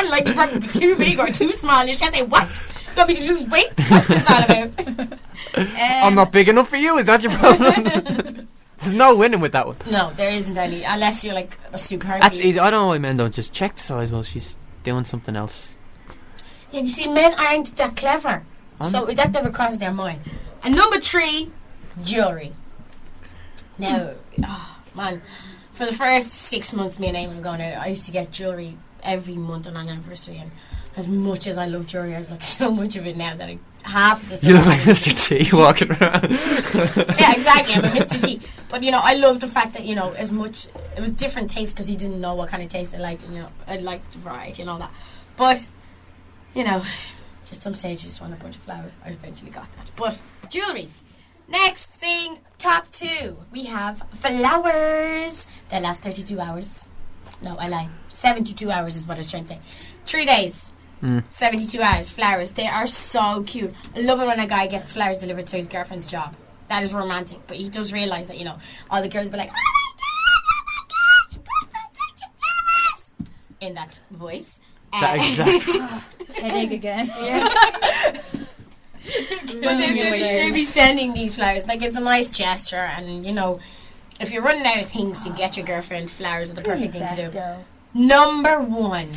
than likely probably be too big or too small. You just say, what? You want me to lose weight? What's this all about? I'm not big enough for you, is that your problem? There's no winning with that one. No, there isn't any. Unless you're like a super healthy. That's easy. I don't know why men don't just check the size while she's doing something else. Yeah, you see, men aren't that clever. So that never crosses their mind. And number 3, jewellery. Now, man, for the first 6 months me and Eamon were going out, I used to get jewellery every month on an anniversary. And as much as I love jewellery, I was like so much of it now that half of the stuff You look like I- Mr. T walking around. Yeah, exactly. I'm a Mr. T. But, I love the fact that, as much... It was different taste because he didn't know what kind of taste I liked. And, I liked variety and all that. But, you know, at some stage you just want a bunch of flowers. I eventually got that. But, jewelleries. Next thing, top 2. We have flowers. They last 32 hours. No, I lie. 72 hours is what I was trying to say. 3 days. 72 hours. Flowers. They are so cute. I love it when a guy gets flowers delivered to his girlfriend's job. That is romantic. But he does realise that, you know, all the girls will be like, oh my god, your boyfriend sent you flowers. In that voice. Headache again. Yeah. But they'd be sending these flowers. Like, it's a nice gesture. And, you know, if you're running out of things to get your girlfriend, flowers are the perfect thing to do. Number 1.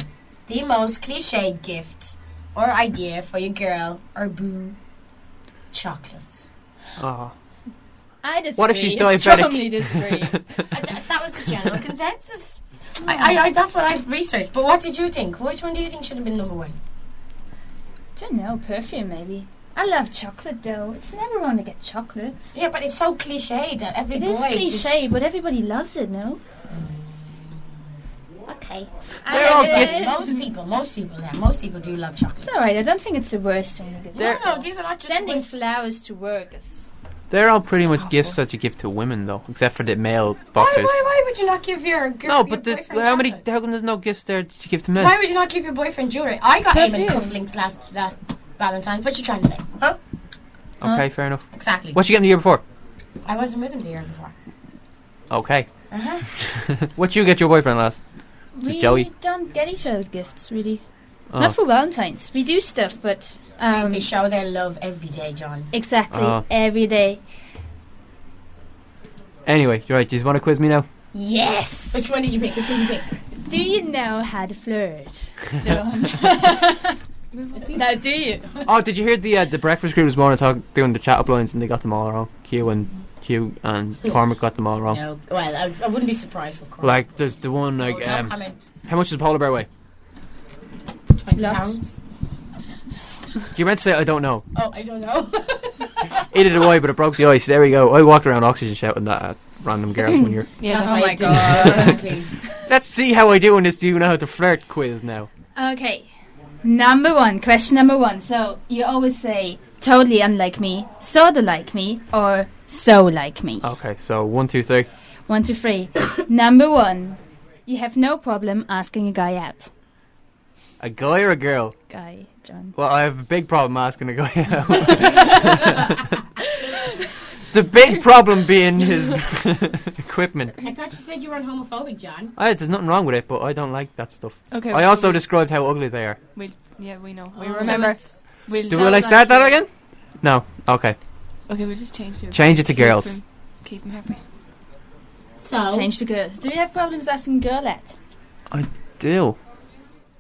The most cliched gift or idea for your girl or boo. Chocolates. Oh. I disagree. What if she's I diabetic? strongly disagree. That was the general consensus. I that's what I've researched. But what did you think? Which one do you think should have been number 1? Don't know, perfume maybe. I love chocolate though. It's never wrong to get chocolate. Yeah, but it's so cliche that every It boy is cliche, but everybody loves it, no? Okay. Most people do love chocolate. It's alright, I don't think it's the worst thing to do. No, these are not just Sending worst. flowers to work is... They're all pretty much gifts that you give to women, though, except for the male boxers. Why would you not give your No, but your there's, boyfriend how many? chocolate? How come there's no gifts there that you give to men? Why would you not give your boyfriend jewellery? I got Eamon Perfume. cufflinks last Valentine's. What you trying to say? Huh? Okay, fair enough. Exactly. What you getting the year before? I wasn't with him the year before. Okay. Uh-huh. What you get your boyfriend last? We Joey? don't get each other gifts, really. Oh. Not for Valentine's. We do stuff, but... They show their love every day, John. Exactly, Oh. every day. Anyway, you're right. Do you want to quiz me now? Yes! Which one did you pick? Do you know how to flirt, John? Now, do you? Oh, did you hear the breakfast crew this morning doing the chat up lines and they got them all wrong? Hugh and Cormac got them all wrong. No, well, I wouldn't be surprised for Cormac. Like, there's the one like No comment. how much does a polar bear weigh? 20 Lots. pounds. You meant to say I don't know. Oh, I don't know. It did away, but it broke the ice. There we go. I walked around oxygen shouting that at random girls when you're. Yeah, That's Oh why my I did. God. Exactly. Let's see how I do in this. Do you know how to flirt quiz now? Okay. Question number 1. So, you always say, totally unlike me, sorta like me, or so like me. Okay, so 1, 2, 3. 1, 2, 3. Number 1. You have no problem asking a guy out. A guy or a girl? Guy, John. Well, I have a big problem asking a guy out. The big problem being his equipment. I thought you said you weren't homophobic, John. There's nothing wrong with it, but I don't like that stuff. Okay. I also described how ugly they are. we know. We Oh. remember. So Will I start that again? No. Okay. Okay, we'll just change it. Change it to girls. Keep them happy. So, Change to girls. Do you have problems asking a girl out? Do.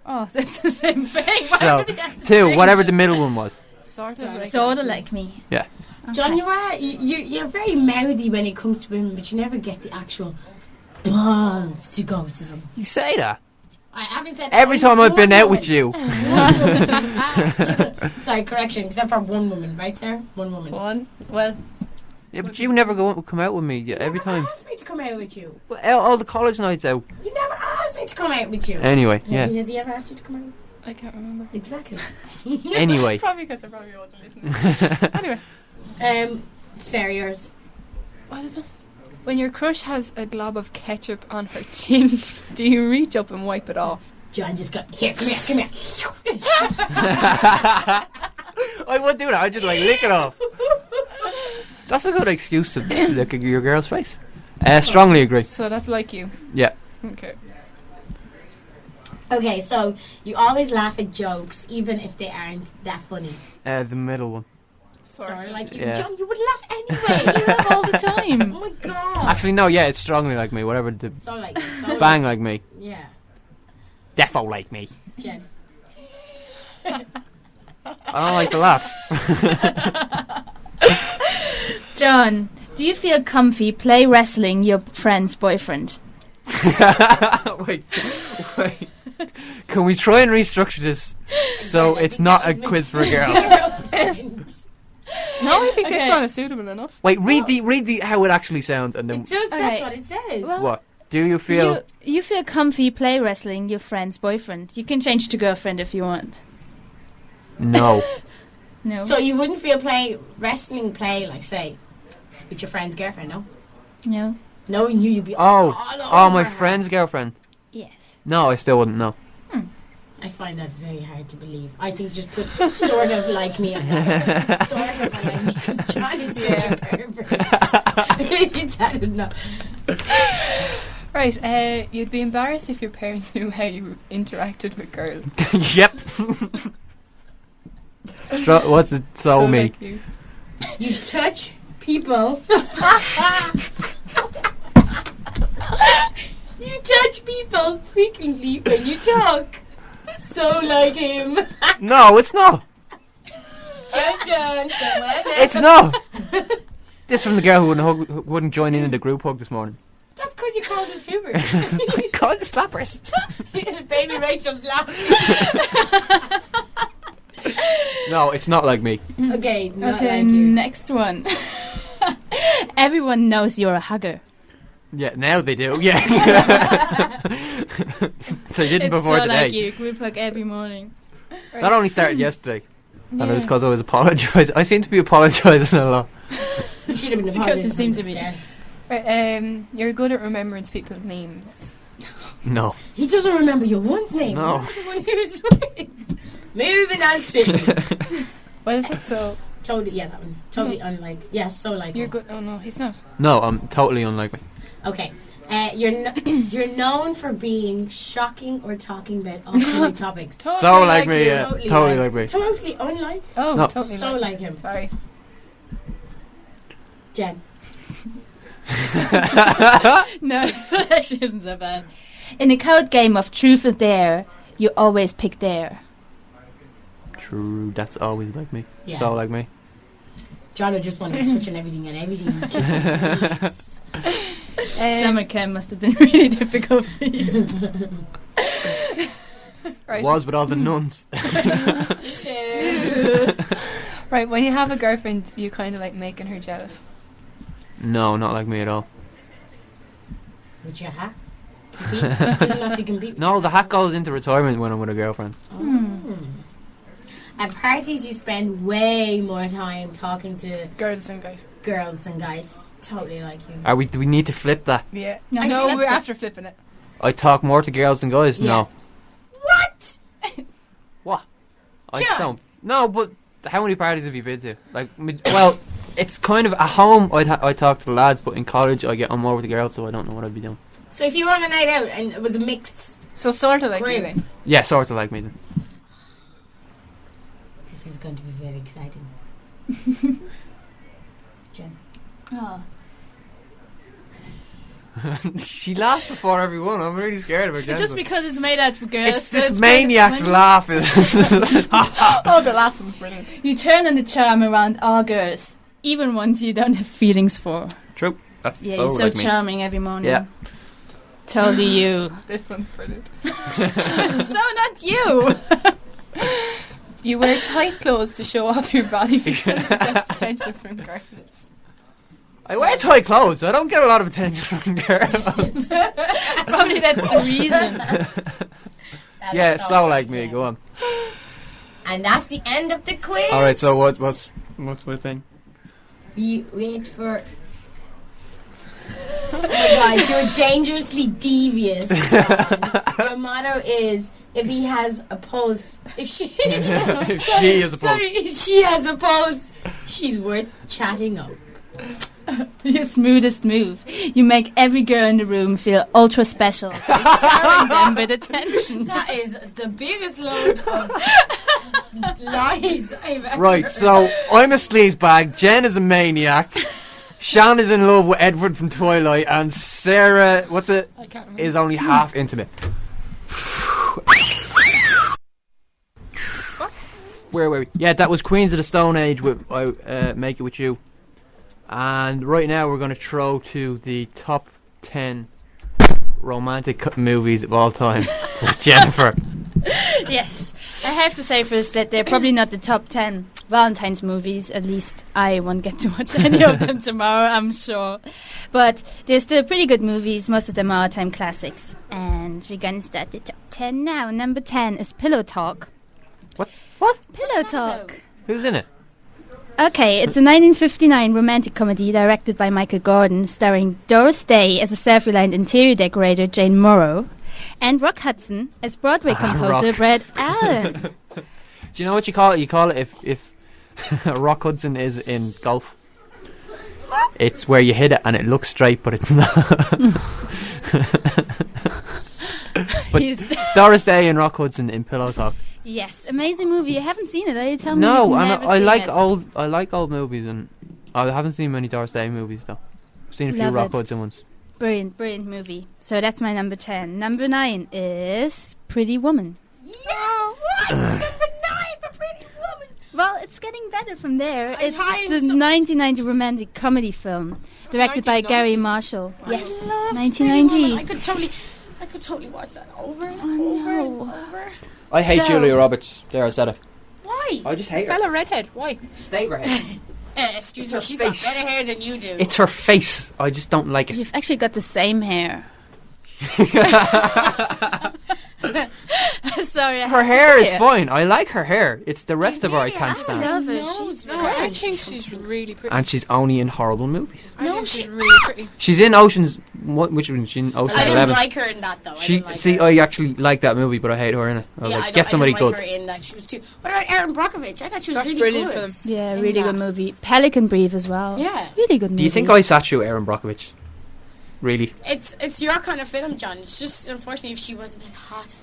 Oh, that's the same thing. Why So, would you have to 2, change whatever it? the middle one was. Sort of. Sorta like me. Yeah. John, you're very mouthy when it comes to women, but you never get the actual balls to go to them. You say that. I haven't said Every only time I've been one out woman. with you. Sorry, correction, except for one woman, right, Sarah? One woman. One. Well, Yeah, but you never come out with me. Yeah, every You never time. asked me to come out with you. Well, all the college nights out. You never asked me to come out with you. Anyway, yeah. Has he ever asked you to come out? I can't remember. Exactly. Anyway. Probably because I probably wasn't listening. Anyway. Sarah, yours. What is it? When your crush has a glob of ketchup on her chin, do you reach up and wipe it off? John just got here. Come here. I wouldn't do that. I'd just lick it off. That's a good excuse to lick your girl's face. Strongly agree. So that's like you. Yeah. Okay. Okay, so you always laugh at jokes, even if they aren't that funny. The middle one. Sort of like you. Yeah. John, you would laugh anyway. you laugh all the Oh time. my god. Actually, no. Yeah, it's strongly like me. Whatever the So like you. So bang like me. Yeah. Defo like me. Jen. I don't like to laugh. John, do you feel comfy play wrestling your friend's boyfriend? Wait. Can we try and restructure this so it's not a quiz for a girl? No, I think Okay. this one is suitable enough. Wait, read the how it actually sounds and then It does. That's Okay. what it says. Well, what? Do you feel... You feel comfy play wrestling your friend's boyfriend. You can change to girlfriend if you want. No. No. So you wouldn't feel wrestling play, like, say, with your friend's girlfriend, no? No. Knowing you'd be all Oh, over my her. friend's girlfriend? Yes. No, I still wouldn't know. I find that very hard to believe. I think just put sort of like me on that. Sort of like me, because John is such a pervert. I don't know. Right, you'd be embarrassed if your parents knew how you interacted with girls. Yep. What's it? So me. Like you. You touch people. You touch people frequently when you talk. So like him. No, it's not. John, come on. It's not. This from the girl who wouldn't join in the group hug this morning. That's because you called us Hubert. I called the slappers. Baby Rachel's laughing. No, it's not like me. Okay, not Okay, like you. next one. Everyone knows you're a hugger. Yeah, now they do. Yeah. They didn't before so today. like you, group hug every morning. That only started yesterday. And it was because I was apologising. I seem to be apologising a lot. You should have been Because it apologizing seems from to the be. start. Right, you're good at remembering people's names. No. He doesn't remember your one's name. No. Remember the one he was with. Moving on, speaking. What is it? So Totally, yeah, that one. Totally unlike. Yeah, so like. you're him. good. Oh no, he's not. No, I'm totally unlike me. Okay. You're known for being shocking or talking about off-topic topics. So like me, you. yeah. Totally like me. Totally unlike. Oh, No. totally. So like him. Sorry. Jen. No, that actually isn't so bad. In a code game of truth or dare, you always pick dare. True, that's always like me. Yeah. So like me. John would just want to touch on everything and everything. Kiss and Summer camp must have been really difficult for you. Right. Was with all the nuns. Right. When you have a girlfriend, you kind of like making her jealous. No, not like me at all. Would you have? Compete? Doesn't have to compete. No, the hat goes into retirement when I'm with a girlfriend. Oh. At parties, you spend way more time talking to Girls and guys. girls than guys. Totally like you. Do we need to flip that? Yeah. No, No, flip we're it. after flipping it. I talk more to girls than guys? Yeah. No. What? What? I John. don't. No, but how many parties have you been to? Like, well, it's kind of at home I talk to the lads, but in college I get on more with the girls, so I don't know what I'd be doing. So if you were on a night out and it was a mixed, So sort of like Great. you then. Yeah, sort of like me then. this is going to be very exciting. Jen. Oh. She laughs before everyone. I'm really scared of her. It's just because it's made out for girls. it's so this kind of maniac's funny. laugh. Oh, the last one's brilliant. You turn on the charm around all girls, even ones you don't have feelings for. True. That's Yeah, so you're so like me. charming every morning. Yeah. Totally you. This one's brilliant. So not you. You wear tight clothes to show off your body because it gets attention from girls. I wear tight clothes. I don't get a lot of attention from girls. Probably that's the reason. That Yeah, is so like me. Go on. And that's the end of the quiz. All right. So what's my thing? You wait for. Oh my God, you're dangerously devious, John. Your motto is if he has a pulse, if she If she has a pulse. Sorry, if she has a pulse, she's worth chatting up. Your smoothest move. You make every girl in the room feel ultra special by showering them with attention. That is the biggest load of lies I've ever Right. heard. So I'm a sleazebag. Jen is a maniac. Shan is in love with Edward from Twilight, and Sarah, I can't remember. is only half intimate. Where were we? Yeah, that was Queens of the Stone Age with Make It With You. And right now we're going to throw to the top 10 romantic movies of all time with Jennifer. Yes. I have to say first that they're probably not the top 10. Valentine's movies. At least I won't get to watch any of them tomorrow, I'm sure. But they're still pretty good movies. Most of them are all-time classics. And we're going to start the top 10 now. Number 10 is Pillow Talk. What? Pillow Talk. Who's in it? Okay, it's a 1959 romantic comedy directed by Michael Gordon, starring Doris Day as a self-reliant interior decorator, Jane Morrow, and Rock Hudson as Broadway composer, Rock. Brad Allen. Do you know what you call it? You call it if Rock Hudson is in golf. It's where you hit it and it looks straight, but it's not. But Doris Day and Rock Hudson in Pillow Talk. Yes, amazing movie. You haven't seen it, you tell me. No, you've and never I seen like it. old movies, and I haven't seen many Doris Day movies though. I've seen a few Love Rock it. Hudson ones. Brilliant movie. So that's my number 10. Number 9 is Pretty Woman. Yeah, what? Number 9 for Pretty Woman. Well, it's getting better from there. I It's am the so- 1990 romantic comedy film directed by 1990? Gary Marshall. I Yes, love 1990. I could totally watch that over and know. over and over. I hate So- Julia Roberts. There, I said it. Why? I just hate her. Fella redhead. Why? Stay redhead. Excuse It's me, her she's face. got better hair than you do. It's her face. I just don't like it. You've actually got the same hair. Sorry, I Her had to hair say is it. fine. I like her hair. It's the rest of her I Really, can't I stand. love her. Nose She's very great. I nice. think she's really pretty. And she's only in horrible movies. I No, think she- she's really pretty. She's in Ocean's. Which one? She's in Ocean's I didn't 11. like her in that though. I She didn't like see, her. I actually like that movie, but I hate her in it. I was like, get somebody I didn't good. like her in that. She was too. What about Erin Brockovich? I thought she was That's really brilliant good. film. Yeah, in really that. good movie. Pelican Brief as well. Yeah. Really good movie. Do you think I sat through Erin Brockovich? Really? It's your kind of film, John. It's just unfortunately if she wasn't as hot.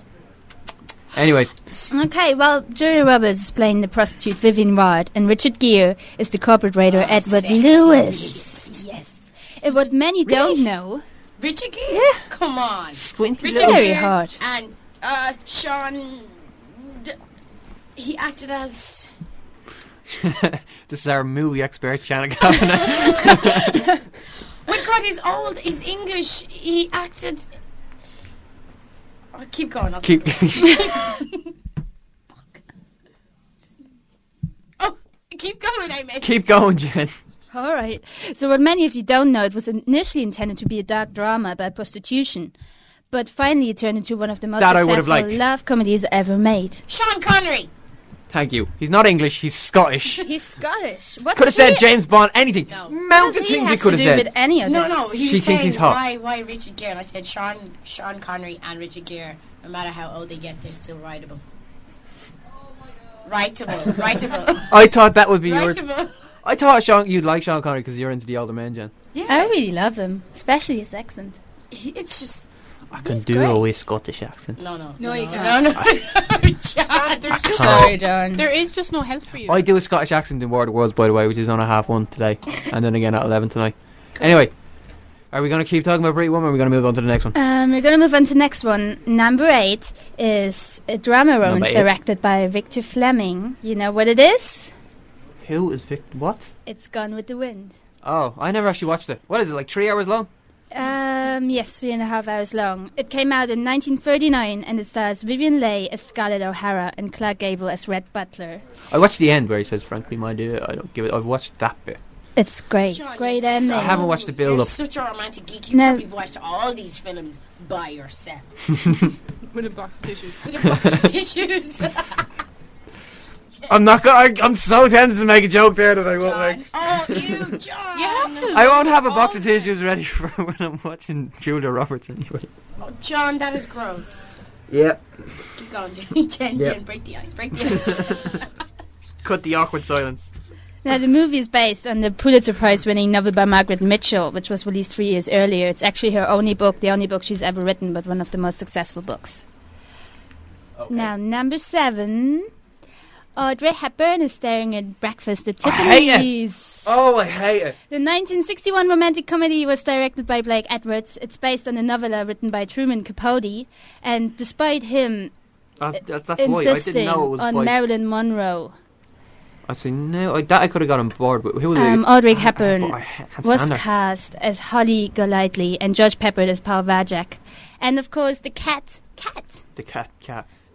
Anyway, Okay, well, Julia Roberts is playing the prostitute Vivian Ward, and Richard Gere is the corporate raider Edward sexy. Lewis. Yes. What many don't know, Richard Gere? Yeah. Come on. squinty Richard little. Very Gere hard. And Sean. He acted as. This is our movie expert, Shannon Kavanagh. My God, he's old. He's English. He acted. Oh, keep going. I'll Keep. Oh, keep going, I meant. Keep going, Jen. All right. So what many of you don't know, it was initially intended to be a dark drama about prostitution, but finally it turned into one of the most That I would have successful liked. love comedies ever made. Sean Connery. Thank you. He's not English. He's Scottish. He's Scottish. What Could have does said he- James Bond. Anything. No. what Mountain does he things he have could to have do said. with any of No, this? no. He She was thinks he's saying hot. Why Richard Gere? And I said Sean Connery and Richard Gere. No matter how old they get, they're still writable. Writable. I thought that would be yours. Writable. I thought you'd like Sean Connery because you're into the older men, Jen. I Yeah. really love him, especially his accent. It's just. I can He's do great. a wee Scottish accent. No, you No, you can't. No. John. There's just Sorry, John. there is just no help for you. I do a Scottish accent in War of the Worlds, by the way, which is on at 1:30 today, and then again at 11 tonight. Anyway, are we going to keep talking about Pretty Woman, or are we going to move on to the next one? We're going to move on to the next one. Number 8 is a drama Number romance 8. directed by Victor Fleming. You know what it is? Who is Victor? What? It's Gone with the Wind. Oh, I never actually watched it. What is it, like 3 hours long? Yes, 3.5 hours long. It came out in 1939 and it stars Vivian Leigh as Scarlett O'Hara and Clark Gable as Red Butler. I watched the end where he says, frankly, my dear, I don't give it. I've watched that bit. It's great. John, Great you're ending. I haven't watched the build You're up. such a romantic geek. You No. probably watched all these films by yourself. With a box of tissues. With a box of tissues. I'm not going. I'm so tempted to make a joke there that I won't make. Oh, you, John. You have to. I won't have a box all of tissues ready for when I'm watching Julia Roberts anyway. Oh, John, that is gross. Yeah. Keep going, Jen. Yep. Jen, break the ice. Break the ice. Cut the awkward silence. Now, the movie is based on the Pulitzer Prize-winning novel by Margaret Mitchell, which was released 3 years earlier. It's actually her only book, the only book she's ever written, but one of the most successful books. Okay. Now, number 7, Audrey Hepburn is staring at Breakfast at I hate it. Tiffany's. Oh, I hate it. The 1961 romantic comedy was directed by Blake Edwards. It's based on a novella written by Truman Capote, and despite him That's why I didn't insisting know it was on by. Marilyn Monroe, I see. No, that I could have got on board with. Who was it? Audrey Hepburn I can't was stand her. cast as Holly Golightly and Judge Peppered as Paul Vajak. And of course, the cat. The cat.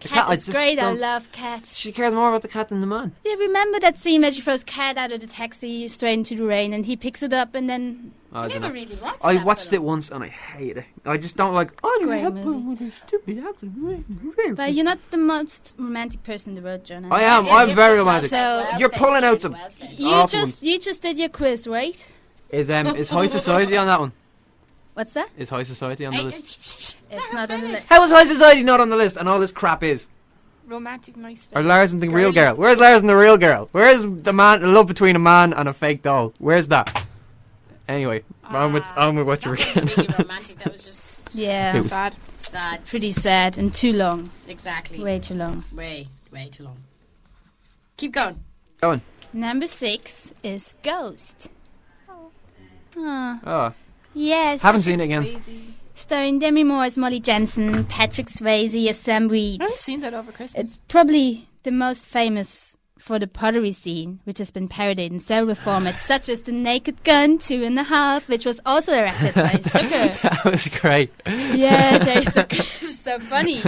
The Cat I is just great. I don't- love Cat. She cares more about the cat than the man. Yeah, remember that scene where she throws Cat out of the taxi straight into the rain, and he picks it up, and then I don't never know. really watched I that watched film. it once and I hate it. I just don't like. Oh, you Great have movie. fun with a stupid accent. But you're not the most romantic person in the world, John. I am. Yeah, I'm you're very well romantic. said, well You're said, pulling out Jane, some. well said. You just did your quiz, right? Is High Society on that one? What's that? Is High Society on the list? It's not on the list. How is High Society not on the list? And all this crap is. Romantic, nice. Or Lars and the Real Girly. Girl. Where's Lars and the Real Girl? Where's the love between a man and a fake doll? Where's that? Anyway, on with what you were That getting. wasn't really romantic. That was just Yeah, It was- Sad. sad. pretty sad and too long. Exactly. Way too long. Way too long. Keep going. Go on. Number 6 is Ghost. Ah, Oh, yes. haven't seen it again. Crazy. Starring Demi Moore as Molly Jensen, Patrick Swayze as Sam Reed. I've seen that over Christmas. It's probably the most famous for the pottery scene, which has been parodied in several formats, such as The Naked Gun 2.5, which was also directed by Zucker. That was great. Yeah, Jay Zucker is so funny.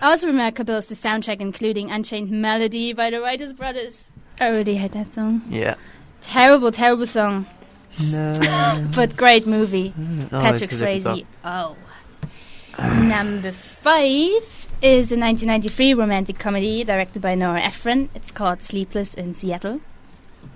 Also remarkable is the soundtrack, including Unchained Melody by the Writers Brothers. I already heard that song. Yeah. Terrible, terrible song, No. but great movie. Oh, Patrick it's a different Swayze. Oh. Number 5 is a 1993 romantic comedy directed by Nora Ephron. It's called Sleepless in Seattle.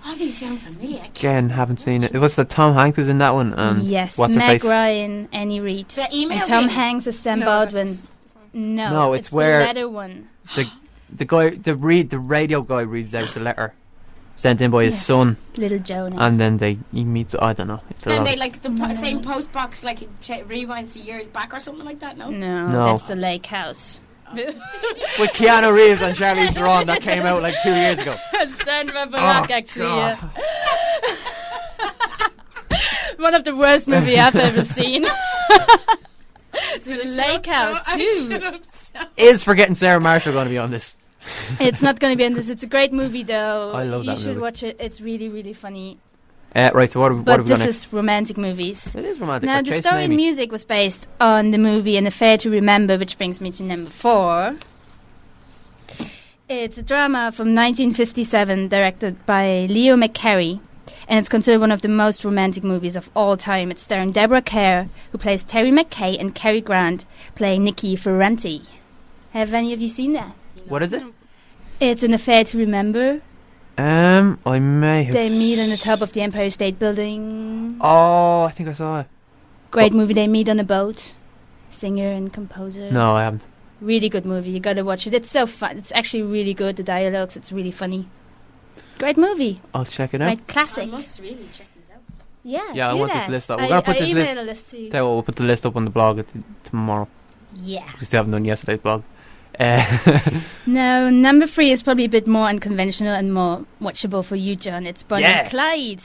Oh, these sound familiar. Again, haven't seen it. It was the Tom Hanks was in that one. Yes, What's her Meg face? Ryan, Annie Reid. The email And Tom thing. Hanks as Sam No, Baldwin. that's- No, it's the where- latter one. The guy, the radio guy reads out the letter sent in by his Yes. son, Little Jonah. and then he meets. I don't know. It's a Then lot. they like the same post box, like it rewinds the years back or something like that. No. No, that's the Lake House. With Keanu Reeves and Charlize Theron that came out like 2 years ago. Sandra Oh, Bullock, actually. God. Yeah. One of the worst movies I've ever seen. The Lake House too. Is Forgetting Sarah Marshall going to be on this? It's not going to be on this. It's a great movie, though. I love you that should movie. watch it. It's really, really funny. Right. So what have But we this got next? is romantic movies. It is romantic. Now, We're the chasing story and Amy. music was based on the movie An Affair to Remember, which brings me to number 4. It's a drama from 1957 directed by Leo McCarey, and it's considered one of the most romantic movies of all time. It's starring Deborah Kerr, who plays Terry McKay, and Cary Grant playing Nikki Ferranti. Have any of you seen that? What is it? It's An Affair to Remember. I may have. They meet on the top of the Empire State Building. Oh, I think I saw it. Great movie. They meet on a boat. Singer and composer. No, I haven't. Really good movie. You gotta watch it. It's so fun. It's actually really good. The dialogues. It's really funny. Great movie. I'll check it out. Great I classic. must really check these out. Yeah. Yeah, I do want this that. list up. We're gonna put I this list- email a list to you. Tell you what, we'll put the list up on the blog tomorrow. Yeah. We still haven't done yesterday's blog. No, number 3 is probably a bit more unconventional and more watchable for you, John. It's Bonnie Yeah. and Clyde.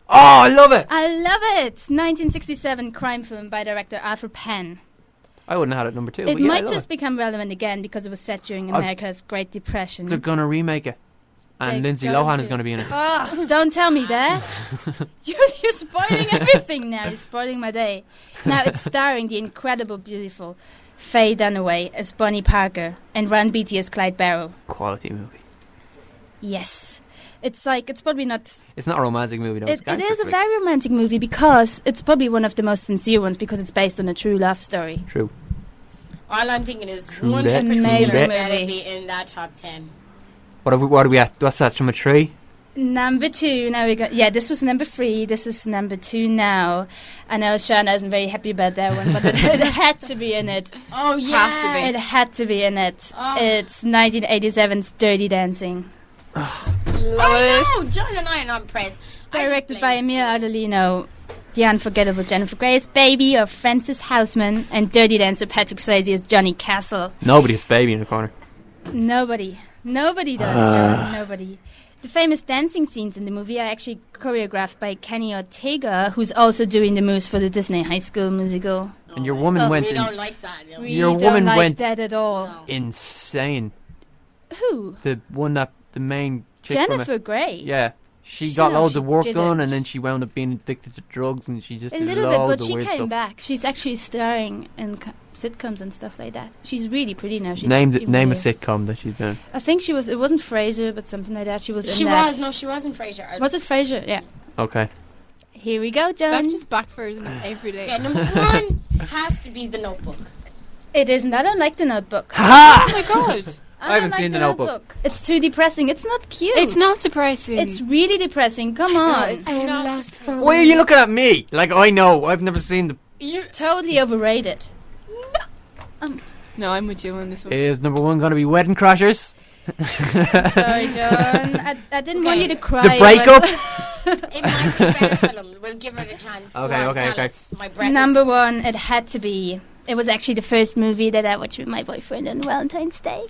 Oh, I love it. I love it. 1967 crime film by director Arthur Penn. I wouldn't have had it number 2. It but yeah, I might love just it. become relevant again because it was set during I- America's Great Depression. They're gonna remake it, and They're Lindsay going Lohan to. is gonna be in it. Oh, don't tell me that. You're spoiling everything now. You're spoiling my day. Now it's starring the incredible, beautiful Faye Dunaway as Bonnie Parker and Ron Beatty as Clyde Barrow. Quality movie. Yes. It's probably not... It's not a romantic movie though. It's It gangster is a flick. very romantic movie because it's probably one of the most sincere ones because it's based on a true love story. True. All I'm thinking is True one that, in true particular that. better be in that top 10. What are we at? What's that? Number 3? Number 2, now we got... Yeah, this was number 3. This is number 2 now. I know Shana isn't very happy about that one, but it had to be in it. Oh, yeah. It had to be in it. Oh. It's 1987's Dirty Dancing. Oh, no. John and I are not impressed. Directed by Emil Ardolino, the unforgettable Jennifer Grey's Baby of Francis Houseman, and Dirty Dancer Patrick Swayze as Johnny Castle. Nobody's baby in the corner. Nobody does, John. Nobody. The famous dancing scenes in the movie are actually choreographed by Kenny Ortega, who's also doing the moves for the Disney High School Musical. And your woman Oh, went We in don't like that. No. We Your don't woman like went- that at all. No. insane. Who? The one that the main chick from Jennifer Grey. it. Yeah. She She got no, loads she of work didn't. done, and then she wound up being addicted to drugs, and she just A did little bit, loads but of she weird came stuff. back. She's actually starring in sitcoms and stuff like that. She's really pretty now. She's Name a even here. sitcom that she's been. I think she was. It wasn't Frasier, but something like that. She was. She in that. was. No, she wasn't Frasier. Was it Frasier? Yeah. Okay. Here we go, John. That just backfires on him every day. Okay, number 1 has to be The Notebook. It isn't. I don't like The Notebook. Ha! Oh my god. I haven't seen The Notebook. It's too depressing. It's not cute. It's not depressing. It's really depressing. Come on. it's not. Why are you looking at me? Like I know. I've never seen the. Totally overrated. No, I'm with you on this one. Is number 1 going to be Wedding Crashers? Sorry, John. I didn't want you to cry. The breakup. It might be a better film. We'll give it a chance. Go Okay, on, okay, tell okay. us. My breath Number is- 1, it had to be. It was actually the first movie that I watched with my boyfriend on Valentine's Day.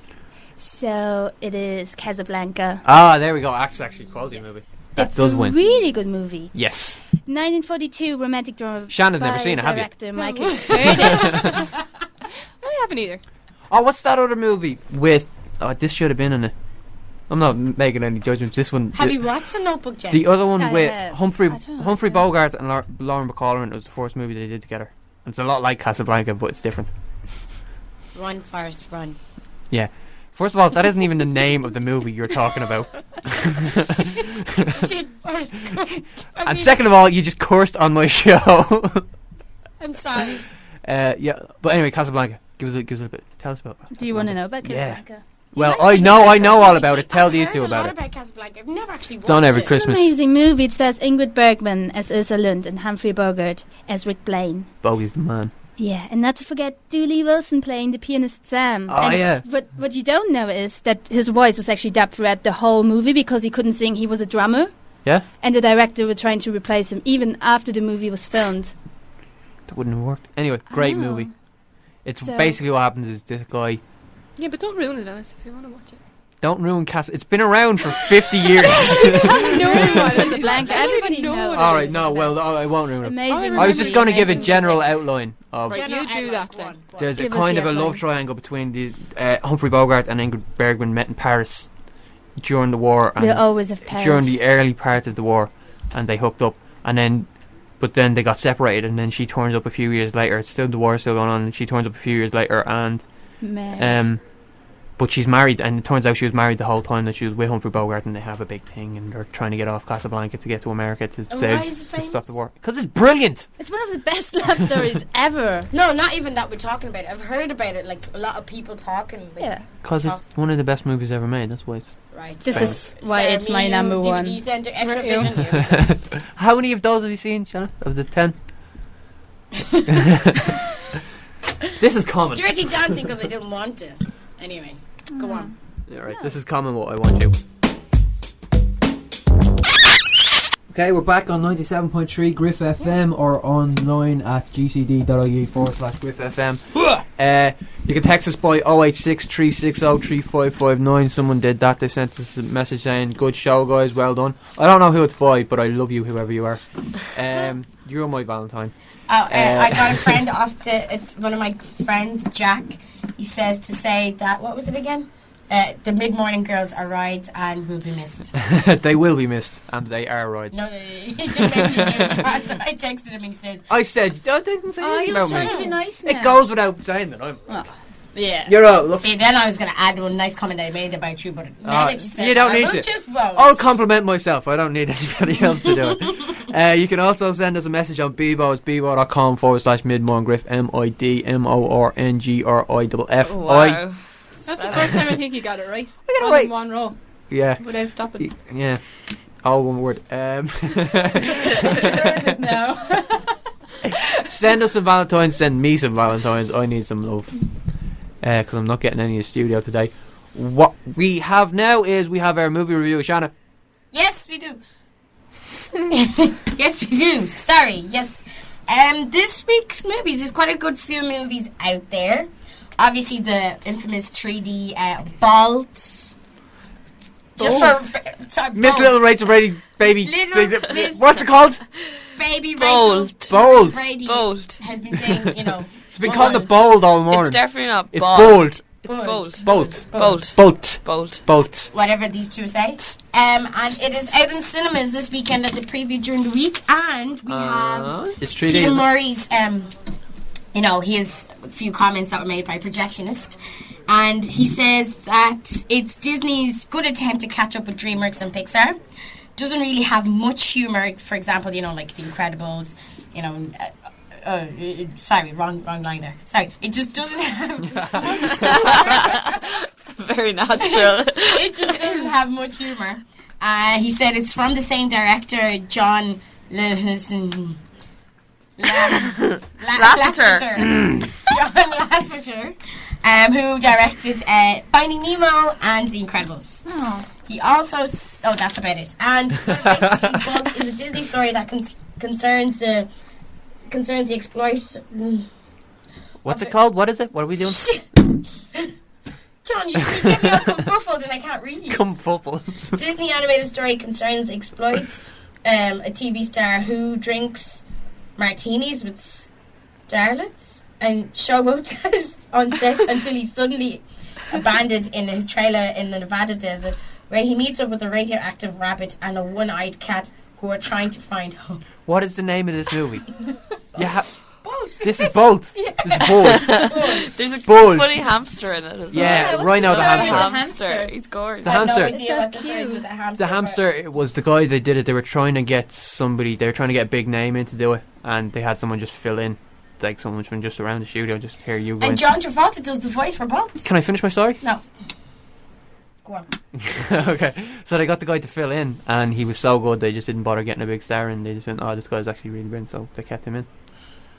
So it is Casablanca. Ah, there we go. That's actually a quality movie. That It's does a win. really good movie. Yes. 1942 romantic drama. Shannon's by never seen it, have you? Director Michael Curtis. I haven't either. Oh, what's that other movie with? Oh, this should have been in it. I'm not making any judgments. This one. Have you watched The Notebook, Jen? The other one I with have. Humphrey I don't know. Humphrey Bogart and Lauren Bacall. It was the first movie they did together. It's a lot like Casablanca, but it's different. Run, Forrest, run. Yeah. First of all, that isn't even the name of the movie you're talking about. Shit, Forrest. And second of all, you just cursed on my show. I'm sorry. Yeah, but anyway, Casablanca. Give us a bit. Tell us about. Do you want to know about Yeah. Casablanca? Well, I know all about it. Tell these two about it. I've heard a lot about Casablanca. I've never actually watched It's on every it. Christmas. It's an amazing movie. It stars Ingrid Bergman as Ursula Lund and Humphrey Bogart as Rick Blaine. Bogey's the man. Yeah, and not to forget Dooley Wilson playing the pianist Sam. Oh, And yeah. What you don't know is that his voice was actually dubbed throughout the whole movie because he couldn't sing. He was a drummer. Yeah? And the director were trying to replace him even after the movie was filmed. That wouldn't have worked. Anyway, great I know. movie. It's So- basically what happens is this guy. Yeah, but don't ruin it, Alice, if you want to watch it. Don't ruin It's been around for 50 years. Casablanca. Everybody know knows. what All it right, is. no, well, I won't ruin it. Amazing. I was just going to give a Amazing general music. outline of. Right. You do that Go then. on, go on. There's a Give us kind the of a love outline. triangle between the Humphrey Bogart and Ingrid Bergman met in Paris during the war and We'll always have Paris. during the early part of the war, and they hooked up, but then they got separated, and then she turns up a few years later. It's still the war still going on, and she turns up a few years later, and Man. but she's married, and it turns out she was married the whole time that she was with Humphrey Bogart, and they have a big thing, and they're trying to get off Casablanca to get to America to why is it stop famous? the war because it's brilliant. It's one of the best love stories ever. No, not even that we're talking about it. I've heard about it, like a lot of people talking. Like, Yeah. Because it's one of the best movies ever made. That's why it's. Right. This so- is why so it's me my and number one. DVD Centre, extra Right, yeah. vision. Yeah. How many of those have you seen, Shannon? Of the 10? This is common. Dirty Dancing because I didn't want to. Anyway, go on. Alright, this is common what I want you. Okay, we're back on 97.3 Griff FM or online at gcd.ie/Griff FM. You can text us by 086 360 3559. Someone did that. They sent us a message saying, good show, guys, well done. I don't know who it's by, but I love you, whoever you are. You're my Valentine. I got a friend off it's one of my friends, Jack. He says to say that, what was it again? The mid-morning girls are rides and will be missed. They will be missed, and they are rides. No, he didn't mention you, John. I texted him and he says, I said, I didn't say Oh, he anything was about trying me. to be nice now. It goes without saying that I'm. Yeah. You're all. Look, see, then I was going to add one nice comment I made about you, but now that you said you don't that, need I will to. just won't. I'll compliment myself. I don't need anybody else to do it. You can also send us a message on BEBO. It's bebo.com/MidMornGriff. MidMornGriff. Wow. That's the first time I think you got it right. I got it All right. in one row, Yeah. without stopping. Yeah. All one word. No. Send us some Valentines. Send me some Valentines. I need some love. Because I'm not getting any in the studio today. What we have now is we have our movie review. Shanna. Yes, we do. Yes, we do. Sorry. Yes. This week's movies, there's quite a good few movies out there. Obviously, the infamous 3D Bolt. Sorry, Miss Bolt. Little Rachel Brady, baby. Miss- What's it called? Baby Bolt. Rachel Bold. Brady Bolt. has been saying, It's been called the bold all morning. It's definitely not It's bald. bold. It's bold. Bolt. Bold. Bolt. Bold. Bolt. whatever these two say. And it is out in cinemas this weekend as a preview during the week, and we have It's 3D. Peter isn't it? Murray's you know, he has a few comments that were made by Projectionist. And he says that it's Disney's good attempt to catch up with DreamWorks and Pixar. Doesn't really have much humour. For example, you know, like The Incredibles, you know... sorry, wrong line there. Sorry, it just doesn't have much humour. Very natural. It just doesn't have much humour. He said it's from the same director, John Lasseter. John Lasseter, who directed Finding Nemo and The Incredibles. Oh. He also... that's about it. And basically, Buzz is a Disney story that concerns the exploit... What's it called? What is it? What are we doing? John, you see, get me all confuffled and I can't read. Confuffled. Disney animated story concerns exploits a TV star who drinks martinis with starlets and showboats on sets until he's suddenly abandoned in his trailer in the Nevada desert, where he meets up with a radioactive rabbit and a one-eyed cat who are trying to find home. What is the name of this movie? Bolt. This is Bolt. Yeah. This is Bolt. There's a Bold. funny hamster in it as Yeah, well. Rhino the story? hamster. He's gorgeous. The I have hamster. no It's idea so what the story is cute. with the hamster. The hamster, it was the guy that did it. They were trying to get somebody. They were trying to get a big name in to do it, and they had someone just fill in, like someone from just around the studio. Just hear you going. And John Travolta does the voice for Bolt. Can I finish my story? No. Go on. Okay, so they got the guy to fill in, and he was so good they just didn't bother getting a big star, and they just went, "Oh, this guy's actually really brilliant," so they kept him in.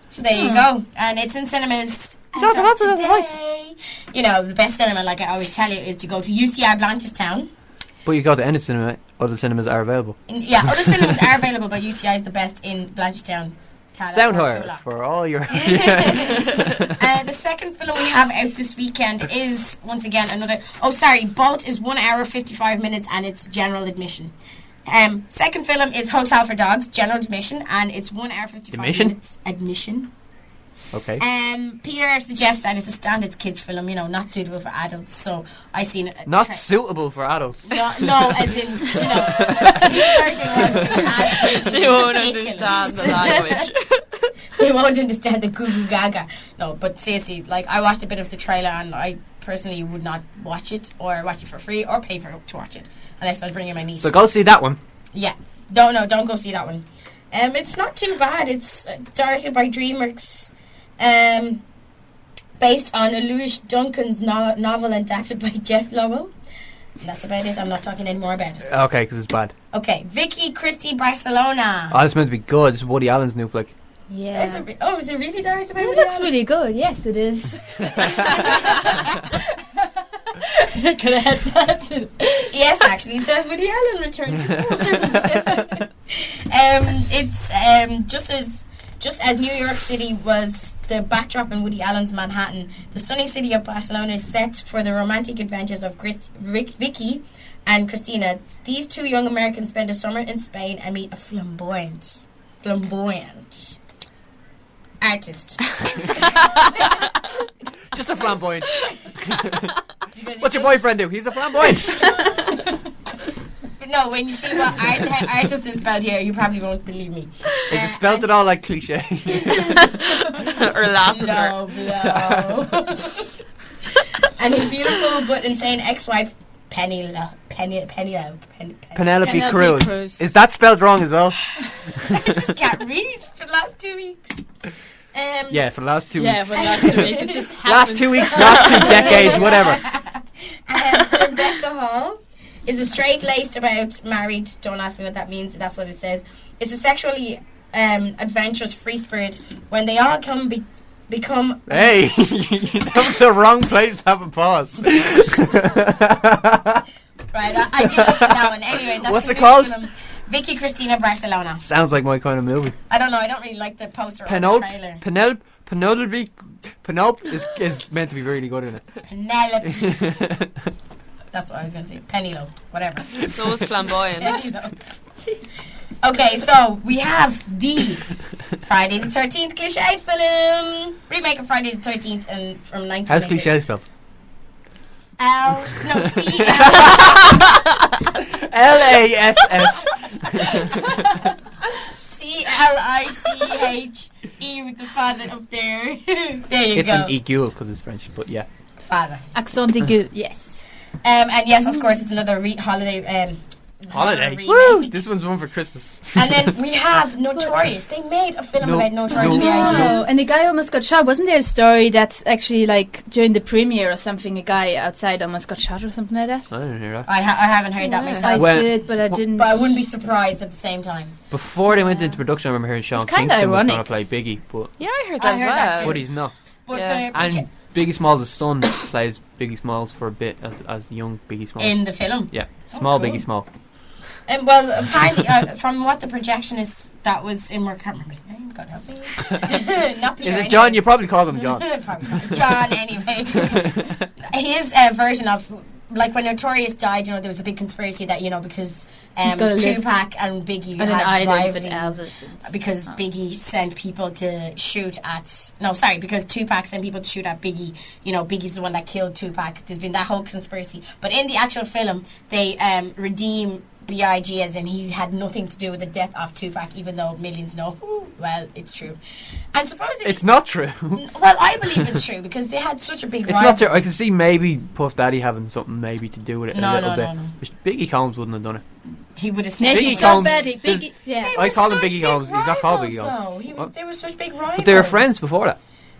So there you go. And it's in cinemas John as Travolta of does a voice. today. You know, the best cinema, like I always tell you, is to go to UCI Blanchardstown. But you go to any cinema, other cinemas are available. Other cinemas are available, but UCI is the best in Blanchardstown. Soundhire for all your. The second film we have out this weekend is, once again, another... Oh, sorry, Bolt is 1 hour, 55 minutes, and it's general admission. Second film is Hotel for Dogs, general admission, and it's 1 hour, 55 minutes. Admission. Okay. Peter suggests that it's a standard kids film, you know, not suitable for adults, so I seen it. Not suitable for adults. No, as in, you know, this version was... They won't ridiculous. understand the language. They won't understand the goo goo gaga. No, but seriously, like, I watched a bit of the trailer and I personally would not watch it or watch it for free or pay to watch it unless I was bringing my niece. So go see that one. Yeah. Don't go see that one. It's not too bad. It's directed by DreamWorks, based on a Louis Duncan's novel adapted by Jeff Lowell. And that's about it. I'm not talking any more about it. Okay, because it's bad. Okay, Vicky Christie Barcelona. Oh, it's meant to be good. It's Woody Allen's new flick. Yeah. Is it really directed by It Woody looks Allen? really good. Yes, it is. Could have had that. Yes, actually, it says Woody Allen returned to It's just as New York City was the backdrop in Woody Allen's Manhattan, the stunning city of Barcelona is set for the romantic adventures of Vicky and Christina. These two young Americans spend a summer in Spain and meet a flamboyant artist. Just a flamboyant. What's your boyfriend do? He's a flamboyant. No, when you see what artist is spelled here, you probably won't believe me. Is it spelled at all like cliche? Or Lassiter. No. And his beautiful but insane ex-wife, Penelope Cruz. Is that spelled wrong as well? I just can't read for the last 2 weeks. Yeah, for the last 2 Yeah, weeks. for the last 2 weeks. It just happened. Last 2 weeks, last 2 decades, whatever. Rebecca Hall is a straight-laced about married. Don't ask me what that means. That's what it says. It's a sexually adventurous free spirit when they all become. Hey, that was the wrong place to have a pause. Right, I give up for that one. Anyway, that's What's the it new called? film. Vicky Cristina Barcelona. Sounds like my kind of movie. I don't know. I don't really like the poster or the trailer. Penelope is meant to be really good in it. Penelope. That's what I was going to say. Penelope. Whatever. So was flamboyant. Penelope. Okay, so we have the Friday the 13th cliche film. Remake of Friday the 13th and from 1998. How's cliche spelled? C-L-I-C-H E with the father up there. There you It's go. an equal because it's French, but yeah. Father. Accent aigu, yes. And yes, of course, it's another holiday. Holiday. remake. Woo! This one's one for Christmas. And then we have Notorious. They made a film No. about Notorious No. B.I.G. Oh, and the guy almost got shot. Wasn't there a story that's actually like during the premiere or something, a guy outside almost got shot or something like that? I didn't hear that. I haven't heard that I myself. Well- did, but I didn't. But I wouldn't be surprised at the same time. Before they went into production, I remember hearing Sean It's kinda Kingston was going to ironic. play Biggie, but Yeah, I heard that I as heard that well. too. but he's not. But Yeah. And Biggie Smalls' son plays Biggie Smalls for a bit as young Biggie Smalls. in the film. Yeah, small cool. Biggie Small. And well, apparently, from what the projection is, that was in. I can't remember his name. God help me. Not Peter. Is it anyway. John? You probably call him John. Probably not. John, anyway. His version of, like, when Notorious died, there was a big conspiracy that, because He's gonna live Tupac and Biggie on an had island with rivaling- Elvis. because Biggie sent people to shoot at... No, sorry, because Tupac sent people to shoot at Biggie. Biggie's the one that killed Tupac. There's been that whole conspiracy. But in the actual film, they redeem B.I.G. as in he had nothing to do with the death of Tupac, even though millions know. Well, it's true. And supposedly... It's not true. Well, I believe it's true because they had such a big It's not true. I can see maybe Puff Daddy having something maybe to do with it a little bit. No. Which Biggie Combs wouldn't have done it. He would have said... Biggie Nicky Combs- Betty, does- Biggie, yeah. They I were call him such Biggie big Combs. He's not called rivals, Biggie Combs. though. They were such big rivals. But they were friends before that.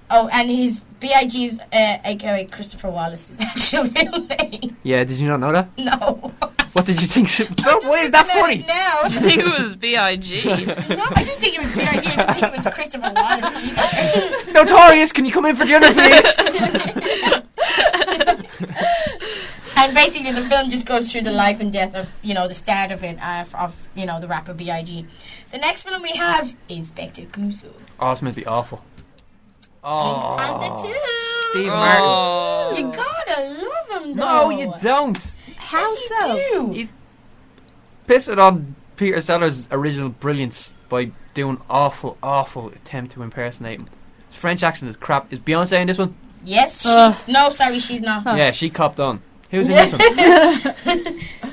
Oh, and his B.I.G.'s, aka Christopher Wallace's actual real name. Yeah, did you not know that? No. What did you think? So, why is that funny? Now. I think it was B.I.G. No, I didn't think it was B.I.G. I didn't think it was Christopher Wallace either. Notorious, can you come in for dinner, please? And basically the film just goes through the life and death of, the start of it, of the rapper B.I.G. The next film we have, Inspector Clouseau. Oh, it's meant to be awful. Oh. And the two. Steve Martin. Oh. You gotta love him, No, though. you don't. How Yes, so? you do. He's pissing on Peter Sellers' original brilliance by doing awful attempt to impersonate him. His French accent is crap. Is Beyonce in this one? Yes, no, sorry, she's not. Yeah, she copped on. Who's in this one?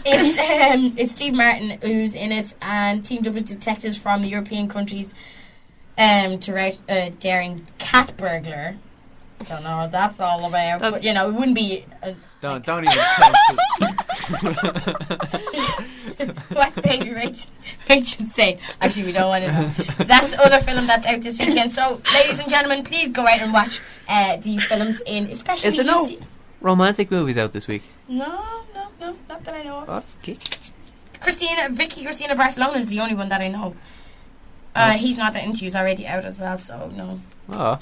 It's Steve Martin who's in it, and teamed up with detectives from European countries to rout a daring cat burglar. I don't know what that's all about, but it wouldn't be. Don't even. What's Baby Rachel saying? Actually, we don't want to know. So that's the other film that's out this weekend. So, ladies and gentlemen, please go out and watch these films especially. Is there no romantic movies out this week? No, not that I know of. Oh, that's kick. Vicky Cristina Barcelona is the only one that I know. He's not that into. He's already out as well, so no. Oh.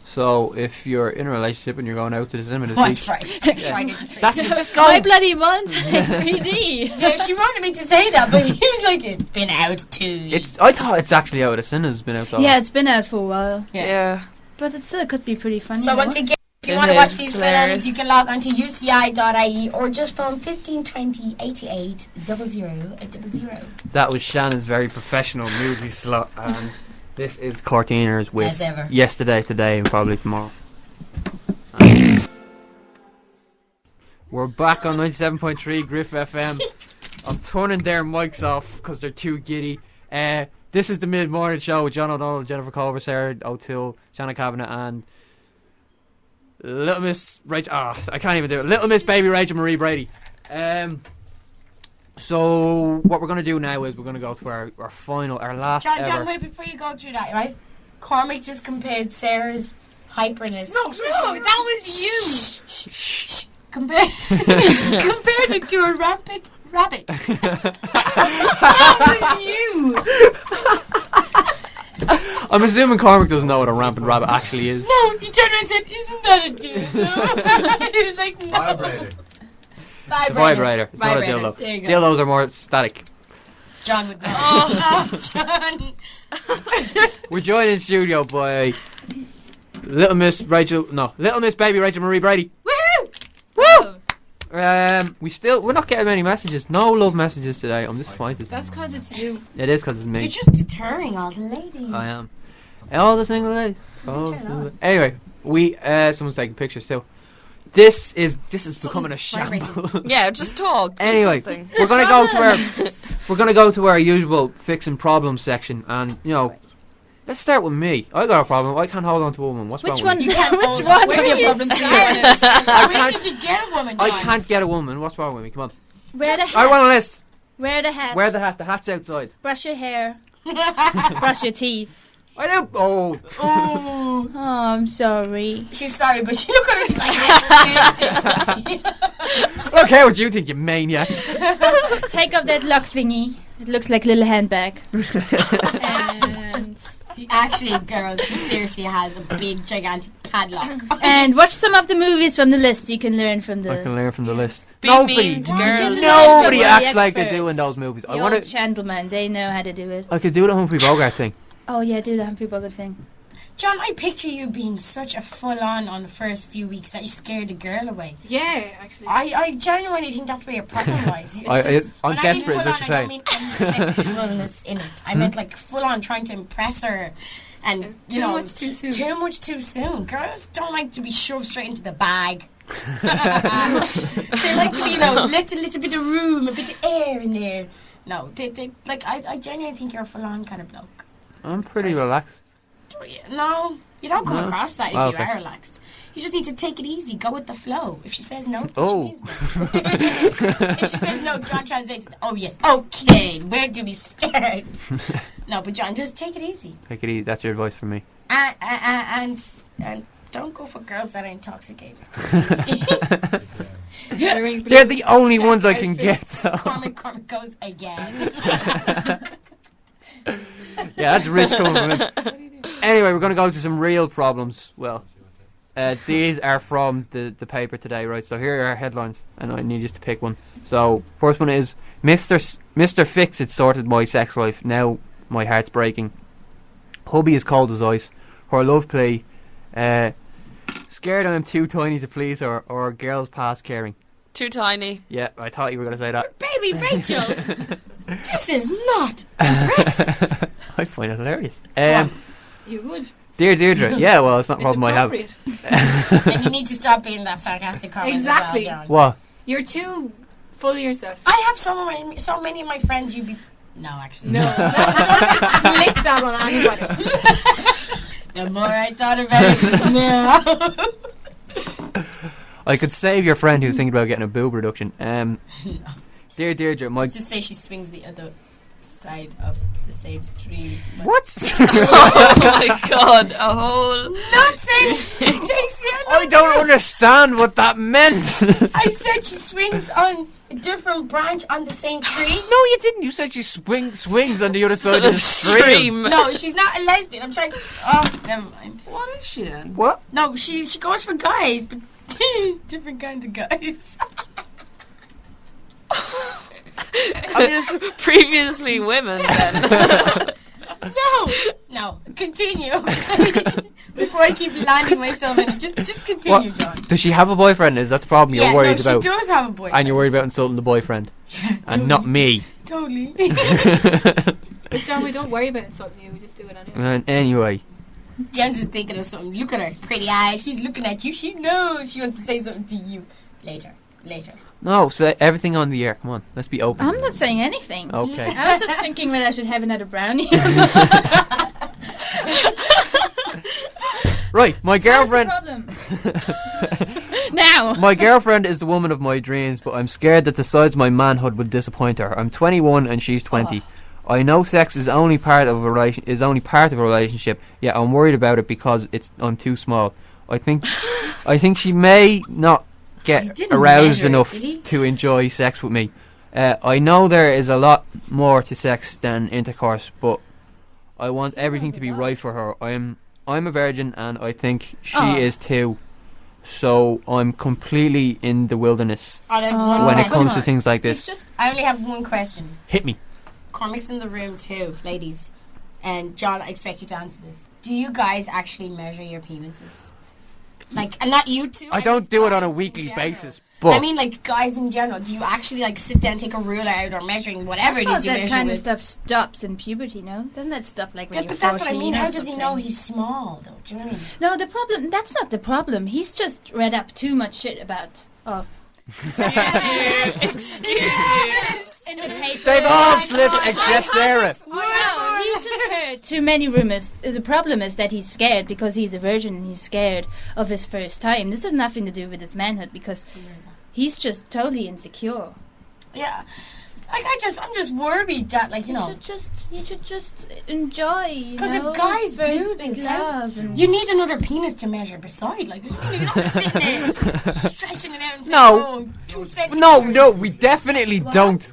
So if you're in a relationship and you're going out to the cinema this Watch week, Friday. Friday the 13th. that's it. Just go. My bloody month, 3D. Yeah, she wanted me to say that, but he was like, "It's been out 2 weeks." I thought it's actually out of the cinemas. It's been out. So Yeah, it's been out for a while, Yeah. but it still could be pretty funny. So no? once again, if you It want to watch is these hilarious. films, you can log on to uci.ie or just phone 1520 88 0000. that was Shannon's very professional movie slot, and this is Cortina's with As ever. yesterday, today, and probably tomorrow. We're back on 97.3 Griff FM. I'm turning their mics off because they're too giddy. This is the mid-morning show with John O'Donnell, Jennifer Culver, Sarah O'Toole, Shannon Kavanagh, and Little Miss Rachel. I can't even do it. Little Miss Baby Rachel Marie Brady. So what we're going to do now is we're going to go to our last John, ever. wait, before you go through that, right? Cormac just compared Sarah's hyperness. No, that was you. Shh. Compared it to a rampant rabbit. That was you. I'm assuming Cormac doesn't know what a rampant rabbit actually is. No, he turned around and said, "Isn't that a dildo?" He was like, "No." Vibrator. It's a vibrator. It's not a dildo. There you go. Dildos are more static. John would know. Oh, John. We're joined in studio by Little Miss Baby Rachel Marie Brady. Woohoo! Woo! We're not getting many messages. No love messages today. I'm disappointed. That's because it's you. It is because it's me. You're just deterring all the ladies. I am. All the single ladies. Anyway, someone's taking pictures too. This is becoming a shambles. Yeah, just talk. Do Anyway, something. we're gonna go to our usual fixing problems section, and Let's start with me. I got a problem. I can't hold on to a woman. What's Which wrong one? with me? Which one Where of are your you problems? starting? Where did you get a woman, John? I can't get a woman. What's wrong with me? Come on. Wear the I hat. want a list. Wear the hat. Wear the hat. The hat's outside. Brush your hair. Brush your teeth. I do. Oh. Oh. Oh, I'm sorry. She's sorry, but she look at her. She's like, I don't care what you think, you maniac. Take off that lock thingy. It looks like a little handbag. And actually, girls, he seriously has a big, gigantic padlock. and watch some of the movies from the list. You can learn from the. I can learn from the list. Be Nobody mean to girls. Nobody The acts like they experts. do in those movies. The I want old to. gentlemen, they know how to do it. I could do the Humphrey Bogart thing. Oh yeah, do the Humphrey Bogart thing. John, I picture you being such a full-on the first few weeks that you scared the girl away. Yeah, actually. I genuinely think that's where your problem lies. It's I'm just- when I mean desperate, is what full-on, you're I don't mean any sexualness in it. I meant like full-on trying to impress her. And, It's you too know, much too soon. Too much too soon. Girls don't like to be shoved straight into the bag. They like to be, let a little bit of room, a bit of air in there. No, they like, I genuinely think you're a full-on kind of bloke. I'm pretty relaxed. No, you don't come No? across that if Oh, you okay. are relaxed. You just need to take it easy, go with the flow. If she says no, then Oh. she means no. If she says no, John translates, oh yes, okay, where do we start? No, but John, just take it easy. Take it easy. That's your advice for me. And don't go for girls that are intoxicated. They're the only ones I can get, though. Cormac goes again. Yeah, that's rich coming from him. Anyway, we're going to go to some real problems. Well, these are from the paper today, right? So here are our headlines, and I need you to pick one. So, first one is, Mr. Fix-It sorted my sex life. Now my heart's breaking. Hubby is cold as ice. Her love play. Scared I'm too tiny to please her, or girls past caring. Too tiny. Yeah, I thought you were going to say that. Baby Rachel, this is not impressive. I find it hilarious. You would. Dear Deirdre, yeah, well, it's not a problem I have. And you need to stop being that sarcastic comment. Exactly. As well, John. What? You're too full of yourself. I have so many of my friends. You'd be no, actually No. Don't flick that on anybody. The more I thought about it, no. I could save your friend who's thinking about getting a boob reduction. Dear Deirdre, my... Let's just say she swings the other side of the same stream. What? Oh my god, a whole... Not saying Stacey. I don't understand what that meant. I said she swings on a different branch on the same tree. No, you didn't. You said she swings on the other side of the stream. No, she's not a lesbian. I'm trying. Oh, never mind. What is she then? What? No, she goes for guys, but different kind of guys. Previously women then. No, continue. Before I keep landing myself in it, just continue, What? John. Does she have a boyfriend? Is that the problem you're worried no, about? she does have a boyfriend. And you're worried about insulting the boyfriend. And not me. Totally. But John, we don't worry about insulting you. We just do it anyway. And anyway. Jen's just thinking of something. Look at her pretty eyes. She's looking at you. She knows she wants to say something to you. Later. No, so everything on the air. Come on, let's be open. I'm not saying anything. Okay. I was just thinking whether I should have another brownie. Right, my girlfriend... What's the problem? Now! My girlfriend is the woman of my dreams, but I'm scared that the size of my manhood will disappoint her. I'm 21 and she's 20. I know sex is only part of a relationship, yet I'm worried about it because I'm too small. I think she may not He get didn't aroused measure it, enough did he? to enjoy sex with me. I know there is a lot more to sex than intercourse, but I want everything to be right for her. I'm a virgin and I think she is too. So I'm completely in the wilderness I have one when it question. comes to things like this. I only have one question. Hit me. Cormac's in the room too, ladies. And John, I expect you to answer this. Do you guys actually measure your penises? Like, and not you two. I mean don't do it on a guys in weekly general. basis. But I mean, like, guys in general. Do you actually, like, sit down, take a ruler out, or measuring whatever I it thought is you that measure kind of with? stuff stops in puberty, no? Doesn't that stop like when Yeah, you're but that's what I 14 mean. or How does he know something? he's small, though? Do you know what I mean? No, that's not the problem. He's just read up too much shit about... Oh. Excuse you. In the paper. they've all slipped except Sarah. Oh, no, you just heard too many rumours. The problem is that he's scared because he's a virgin and he's scared of his first time. This has nothing to do with his manhood because he's just totally insecure. Yeah. Like I'm just worried that you should just enjoy. Because if guys do this, you need another penis to measure beside. Like you're not sitting there stretching it out and saying, 2 centimeters. No, we definitely don't.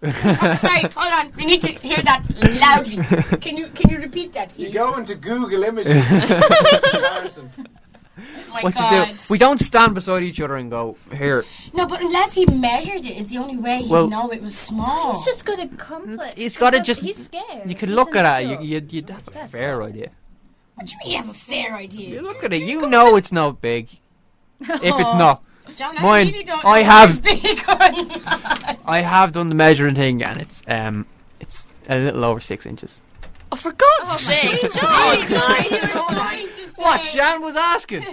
Sorry, hold on. We need to hear that loudly. Can you repeat that, please? You go into Google Images. Comparison. Oh my What God. you do? We don't stand beside each other and go here. No, but unless he measured it, is the only way he'd know it was small. He's just got a complex. He's got to just. He's scared. You can look at it. You'd have a fair idea. What do you mean you have a fair idea? You look at it. You know it's not big. If it's not. John, Mine, really don't I know have- if it's big or not. I have done the measuring thing, and it's a little over 6 inches. Oh, for God's sake, I thought you were going to say. What Shan was asking?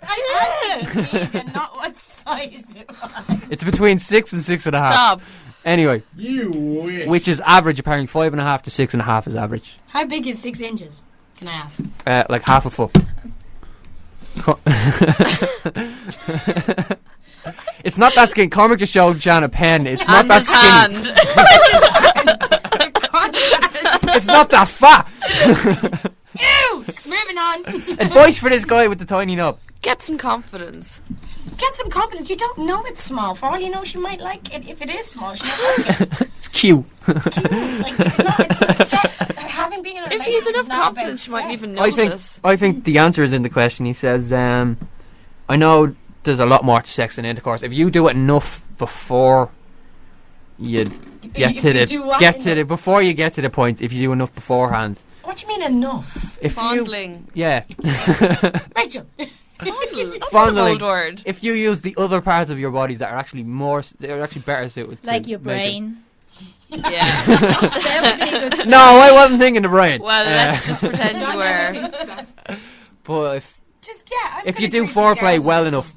I asked you, Deegan, not what size it was. It's between 6 and 6.5. Stop. Anyway, You wish. which is average. Apparently, 5.5 to 6.5 is average. How big is 6 inches? Can I ask? Like half a foot. It's not that skinny. Cormac just showed Shan a pen. It's not And that his skinny. hand. It's not that fat. Ew! Moving on. Advice for this guy with the tiny knob. Get some confidence. Get some confidence. You don't know it's small. For all you know, she might like it. If it is small, she might like it. It's cute. Having been in a If he relationship had enough is not confidence, she about mightn't even I think notice. I think the answer is in the question. He says, I know there's a lot more to sex than intercourse. If you do it enough before you get If to you do what the before you get to the point, if you do enough beforehand, What do you mean enough? if Fondling. yeah, Rachel. Fondle. That's Fondling. an old word. if you use the other parts of your body that are actually they're actually better suited, Like to your measure. brain. Yeah. That would be a good No, I wasn't thinking the brain. Well, let's just pretend you were. But Just yeah. if you do foreplay well enough,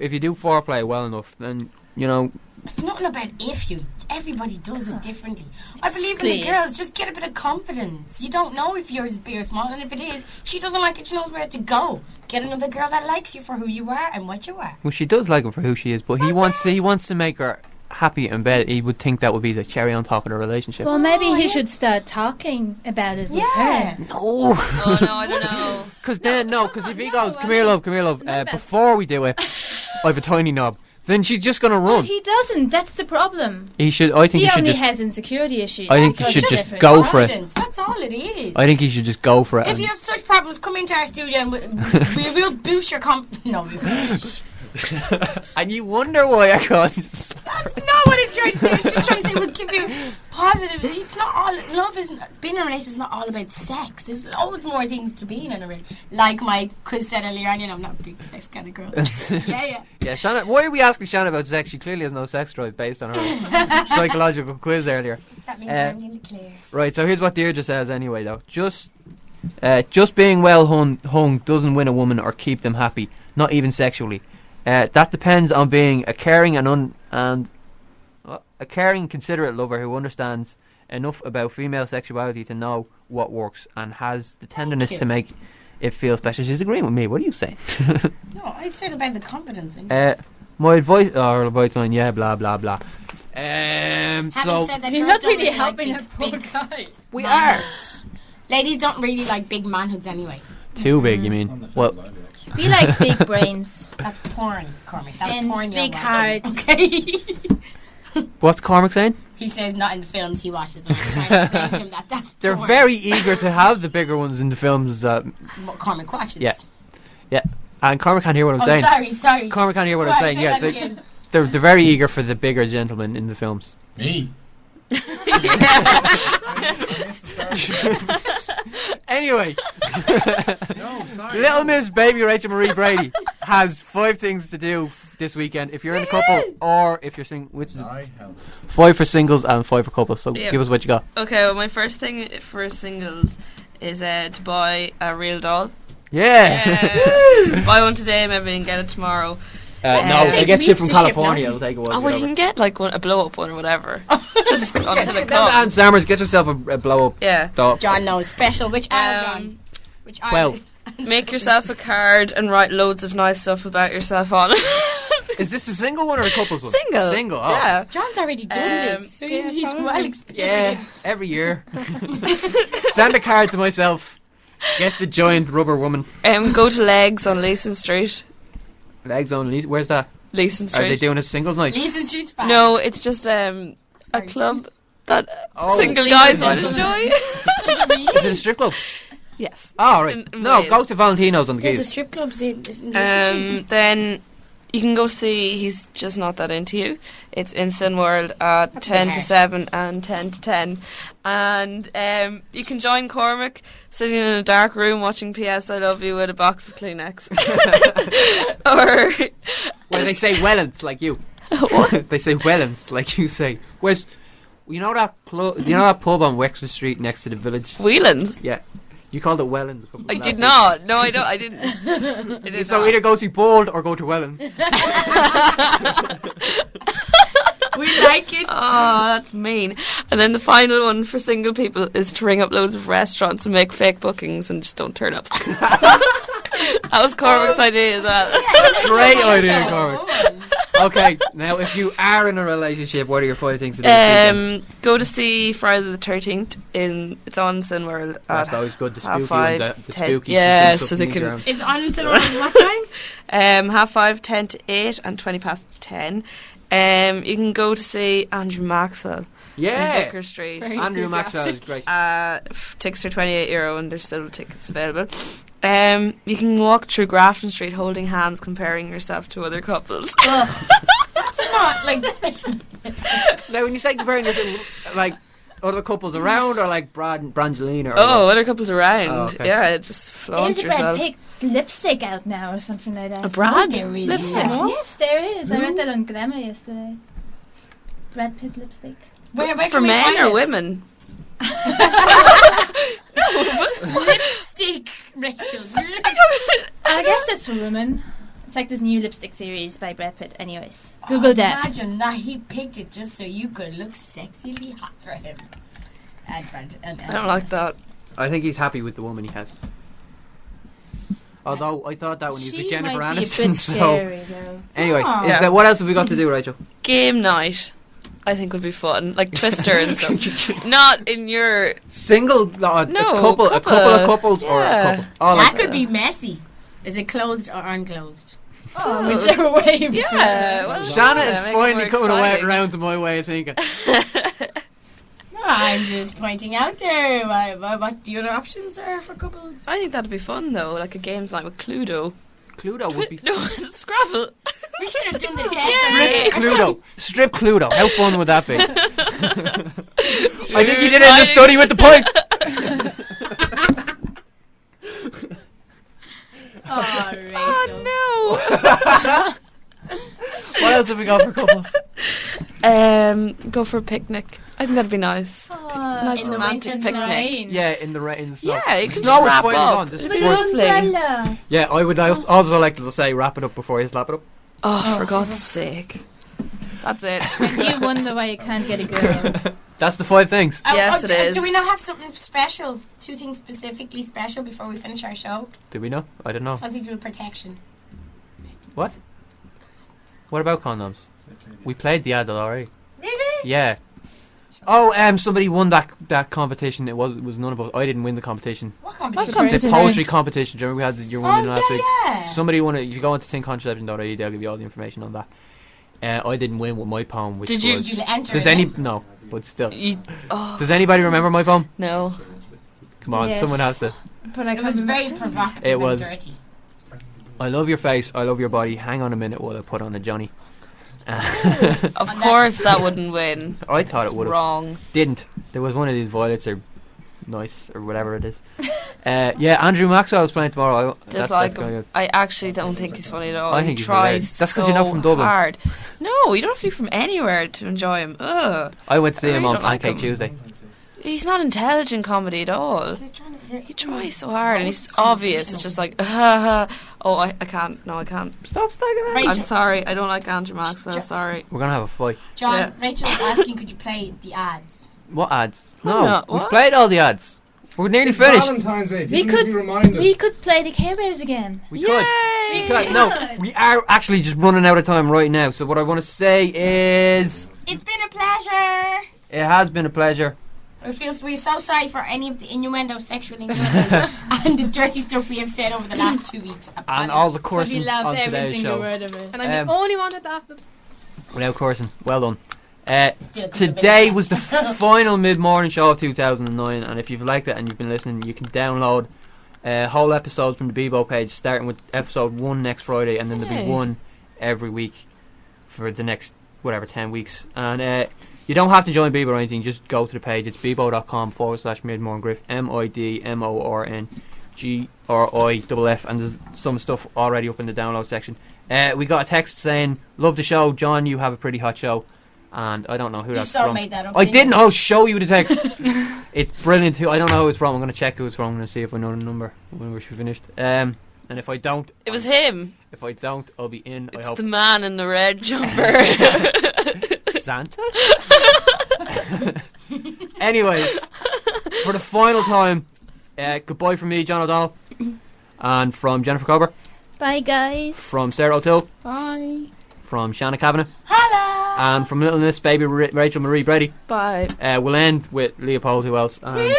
then you know. It's nothing about if you. Everybody does it differently. I believe in the clear. girls. Just get a bit of confidence. You don't know if yours is big or small, and if it is, she doesn't like it. She knows where to go. Get another girl that likes you for who you are and what you are. Well, she does like her for who she is, but he wants to make her happy in bed. He would think that would be the cherry on top of the relationship. Well, maybe Oh, he yeah. should start talking about it with Yeah. her. No, Oh, no, I don't know. because if he goes, come here, love, before we do it, I have a tiny knob. Then she's just gonna But run. he doesn't. That's the problem. He should. I think He he should only just. has insecurity issues. I think he That's should just different. go for it. Confidence. That's all it is. I think he should just go for it. If and- you have such problems, come into our studio and we will boost your No, we won't. and you wonder why I can't. That's not what I'm trying to say. It's just trying to say we'll give you positive. It's not all love. Isn't being in a relationship is not all about sex. There's loads more things to being in a relationship. Like my quiz said earlier on, I'm not a big sex kind of girl. yeah. Yeah, Shanna. Why are we asking Shanna about sex? She clearly has no sex drive based on her psychological quiz earlier. That means Uh, I'm in the clear. Right. So here's what Deirdre says. Anyway, though, just being well hung doesn't win a woman or keep them happy, not even sexually. That depends on being a caring a caring, considerate lover who understands enough about female sexuality to know what works and has the tenderness you. to make it feel special. She's agreeing with me. What are you saying? No, I said about the confidence. My advice, or advice line, yeah, blah blah blah. Having So said that, You're girls not don't really like helping big- a poor big guy. we manhoods. are Ladies don't really like big manhoods anyway. too big. You mean? Well, We like big brains That's porn, Cormac. That's and porn. big you're watching. hearts. Okay. what's Cormac saying? He says not in the films he watches. I'm trying to explain to him that that's They're porn. very eager to have the bigger ones in the films. What Cormac watches. Yeah, and Cormac can't hear what I'm saying. Sorry. Cormac can't hear what Right, I'm saying. say Yeah, that again. they're very eager for the bigger gentlemen in the films. Me. Anyway, No, sorry. Little Miss Baby Rachel Marie Brady has 5 things to do this weekend. If you're in a couple or if you're single, which is I help. 5 for singles and 5 for couples. So Yep. give us what you got. Okay, well, my first thing for singles is to buy a real doll. Yeah. Buy one today, maybe, and get it tomorrow. No, It I takes get shit weeks from to ship, California. no? It'll take a while. Oh, to well, get you over. can get like a blow up one or whatever. Just until it And comes. Sammers, get yourself a blow up. Yeah. John knows special. Which aisle, John? Which aisle? 12. Make yourself a card and write loads of nice stuff about yourself on it. Is this a single one or a couple's one? Single. Single. Oh. Yeah. John's already done this. So yeah, he's probably. well experienced. Yeah, every year. Send a card to myself. Get the giant rubber woman. Go to Legs on Leeson Street. Legs only. Where's that? Leeson Are Street. they doing a singles night? Leeson Street's fine. No, it's just a Sorry. club that Oh, single single guys night. will enjoy. Is it a strip club? Yes. Oh, right. In No, Wales. go to Valentino's on the There's a keys. strip club in Leeson Street. Then you can go see He's Just Not That Into You. It's in Cineworld at That's a 10 bit to harsh. 7 and 10 to 10. And you can join Cormac sitting in a dark room watching P.S. I Love You with a box of Kleenex. Or Where they say Wellens, like you. They say Wellens, like you say. Where's... You know that pub on Wexford Street next to the village? Whelan's. Yeah. You called it Wellens a couple I of did last not. No, I don't. I didn't. I week. did So not. either go see Bold or go to Wellens. We like it. Oh, that's mean. And then the final one for single people is to ring up loads of restaurants and make fake bookings and just don't turn up. That was Cormac's idea as well. Great idea, Cormac. Okay, now if you are in a relationship, what are your 5 things to do this weekend? Go to see Friday the 13th. It's on Cineworld That's at always good, the half spooky five, one, the 10. spooky Yeah, stuff so to they move can- around. It's on cinema. What time? 5:30, 10 to 8 and 20 past 10. You can go to see Andrew Maxwell in Yeah, Vicar Street. Very Andrew Maxwell is enthusiastic. great. Tickets are €28 and there's still tickets available. You can walk through Grafton Street holding hands, comparing yourself to other couples. That's not like. Now, when you say comparing this, like other couples around, or like Brangelina, or Oh, what? other couples around. Oh, okay. Yeah, just flaunt There's a Brad yourself. Pitt lipstick out now or something like that. A Brad There is lipstick. not. Yes, there is. I read that on Glamour yesterday. Brad Pitt lipstick. Where For can we men find or this? women? Lipstick, Rachel. I guess it's for women. It's like this new lipstick series by Brad Pitt. Anyways, Google that. Imagine that he picked it just so you could look sexily hot for him. I don't like that. I think he's happy with the woman he has. Although I thought that when he was She with Jennifer might be a Aniston. bit So scary, though. anyway, Oh. Yeah. what else have we got to do, Rachel? Game night, I think would be fun, like Twister and stuff. Not in your. Single, No, a couple of couples, or a Yeah. couple. Oh, That like, could be messy. Is it clothed or unclothed? Oh, whichever way. you Yeah, prefer. well, Shanna yeah, is make it finally more coming exciting. around to my way of thinking. No, I'm just pointing out there what the other options are for couples. I think that'd be fun though, like a games night with Cluedo. Cluedo would be. No, Scrabble. We should have done the Strip test. Cluedo. Strip Cluedo. How fun would that be? I think you did it in the Exciting. study with the point. Oh, Rachel. Oh What else have we got for couples? no. Go for a picnic. I think that'd be nice. Oh, Nice in the romantic winter picnic. rain. Yeah, in the rain. Snow. Yeah, you The can snow just is wrap finally up. gone. This with is an Lovely. umbrella. Yeah, I would also like to say wrap it up before you slap it up. Oh, for God's sake. That's it. When you wonder why you can't get a girl. That's the 5 things. Yes, it is. Do we not have something special? 2 things specifically special before we finish our show? Do we know? I don't know. Something to do with protection. What? What about condoms? We played the ad already. Really? Yeah. Oh, somebody won that competition. It was none of us. I didn't win the competition. What competition? What The competition? poetry competition. Do you remember we had your winning last week? yeah. Somebody won it. You go into thinkconception.ie, they'll give you all the information on that. I didn't win with my poem, which Did you- was... Did you enter Does it any... then? No, but still. Oh, Does anybody remember my poem? no. Come on, Yes. someone has to. But I It was can't very remember. provocative It and was. dirty. I love your face, I love your body. Hang on a minute while I put on a Johnny. Of course that wouldn't win. I thought It's it would have. wrong. Didn't. There was one of these violets or nice or whatever it is. Yeah, Andrew Maxwell is playing tomorrow. Dislike going him. I actually don't think he's funny at all. I think he he's tries hilarious. That's 'cause so you're not from Dublin. hard. No, you don't have to be from anywhere to enjoy him. Ugh. I went to see I him really on don't like Pancake him. Tuesday. He's not intelligent comedy at all. They're trying to, He tries so hard and he's obvious. It's just like, Oh, I can't. No, I can't. Stop staggering it. Rachel. I'm sorry. I don't like Andrew Maxwell. Sorry. We're going to have a fight. John, Yeah. Rachel was asking, could you play the ads? What ads? Oh, No, no, we've what? played all the ads. We're nearly finished. Valentine's Day. We People need to be reminded. We could play the Care Bears again. We could. We could. No, we are actually just running out of time right now. So what I want to say is, It's been a pleasure. it has been a pleasure. We're so sorry for any of the innuendo, sexual innuendos, and the dirty stuff we have said over the last 2 weeks. And all the We cursing loved on every today's single show. word of it. And I'm the only one that asked it. Without cursing. Well done. Still could've Today been. was the final mid-morning show of 2009, and if you've liked it and you've been listening, you can download whole episodes from the BEBO page, starting with episode 1 next Friday, and then there'll be Yay. one every week for the next, 10 weeks. And you don't have to join BEBO or anything, just go to the page. It's bebo.com/MidMornGriff, MidMornGriff, and there's some stuff already up in the download section. We got a text saying, love the show, John, you have a pretty hot show. And I don't know who You that's sort of from. made that up. I didn't didn't. you? I'll show you the text. It's brilliant. I don't know who it's from. I'm going to check who it's from. I'm going to see if I know the number when we're finished. And if I don't, It was him. If I don't, I'll be in. It's I hope the man in the red jumper. Santa. Anyways, for the final time, goodbye from me, John O'Donnell, and from Jennifer Cober, Bye, guys. from Sarah O'Toole, Bye. from Shanna Kavanagh, Hello. and from Little Miss Baby Rachel Marie Brady. Bye. We'll end with Leopold. Who else? And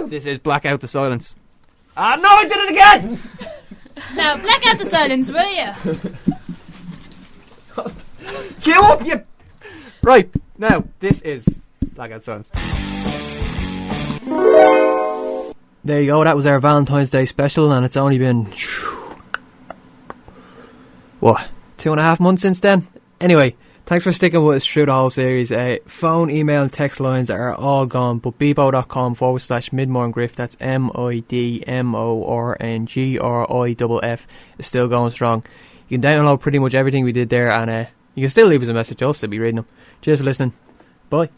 this is Blackout the Silence. Ah, no, I did it again! Now, black out the silence, will you? Cue up, you... Right, now, this is Blackout Silence. There you go, that was our Valentine's Day special, and it's only been... 2.5 months since then? Anyway, thanks for sticking with us through the whole series. Phone, email, and text lines are all gone, but bebo.com/MidMornGriff, that's MidMornGriff, is still going strong. You can download pretty much everything we did there, and you can still leave us a message, I'll still be reading them. Cheers for listening. Bye.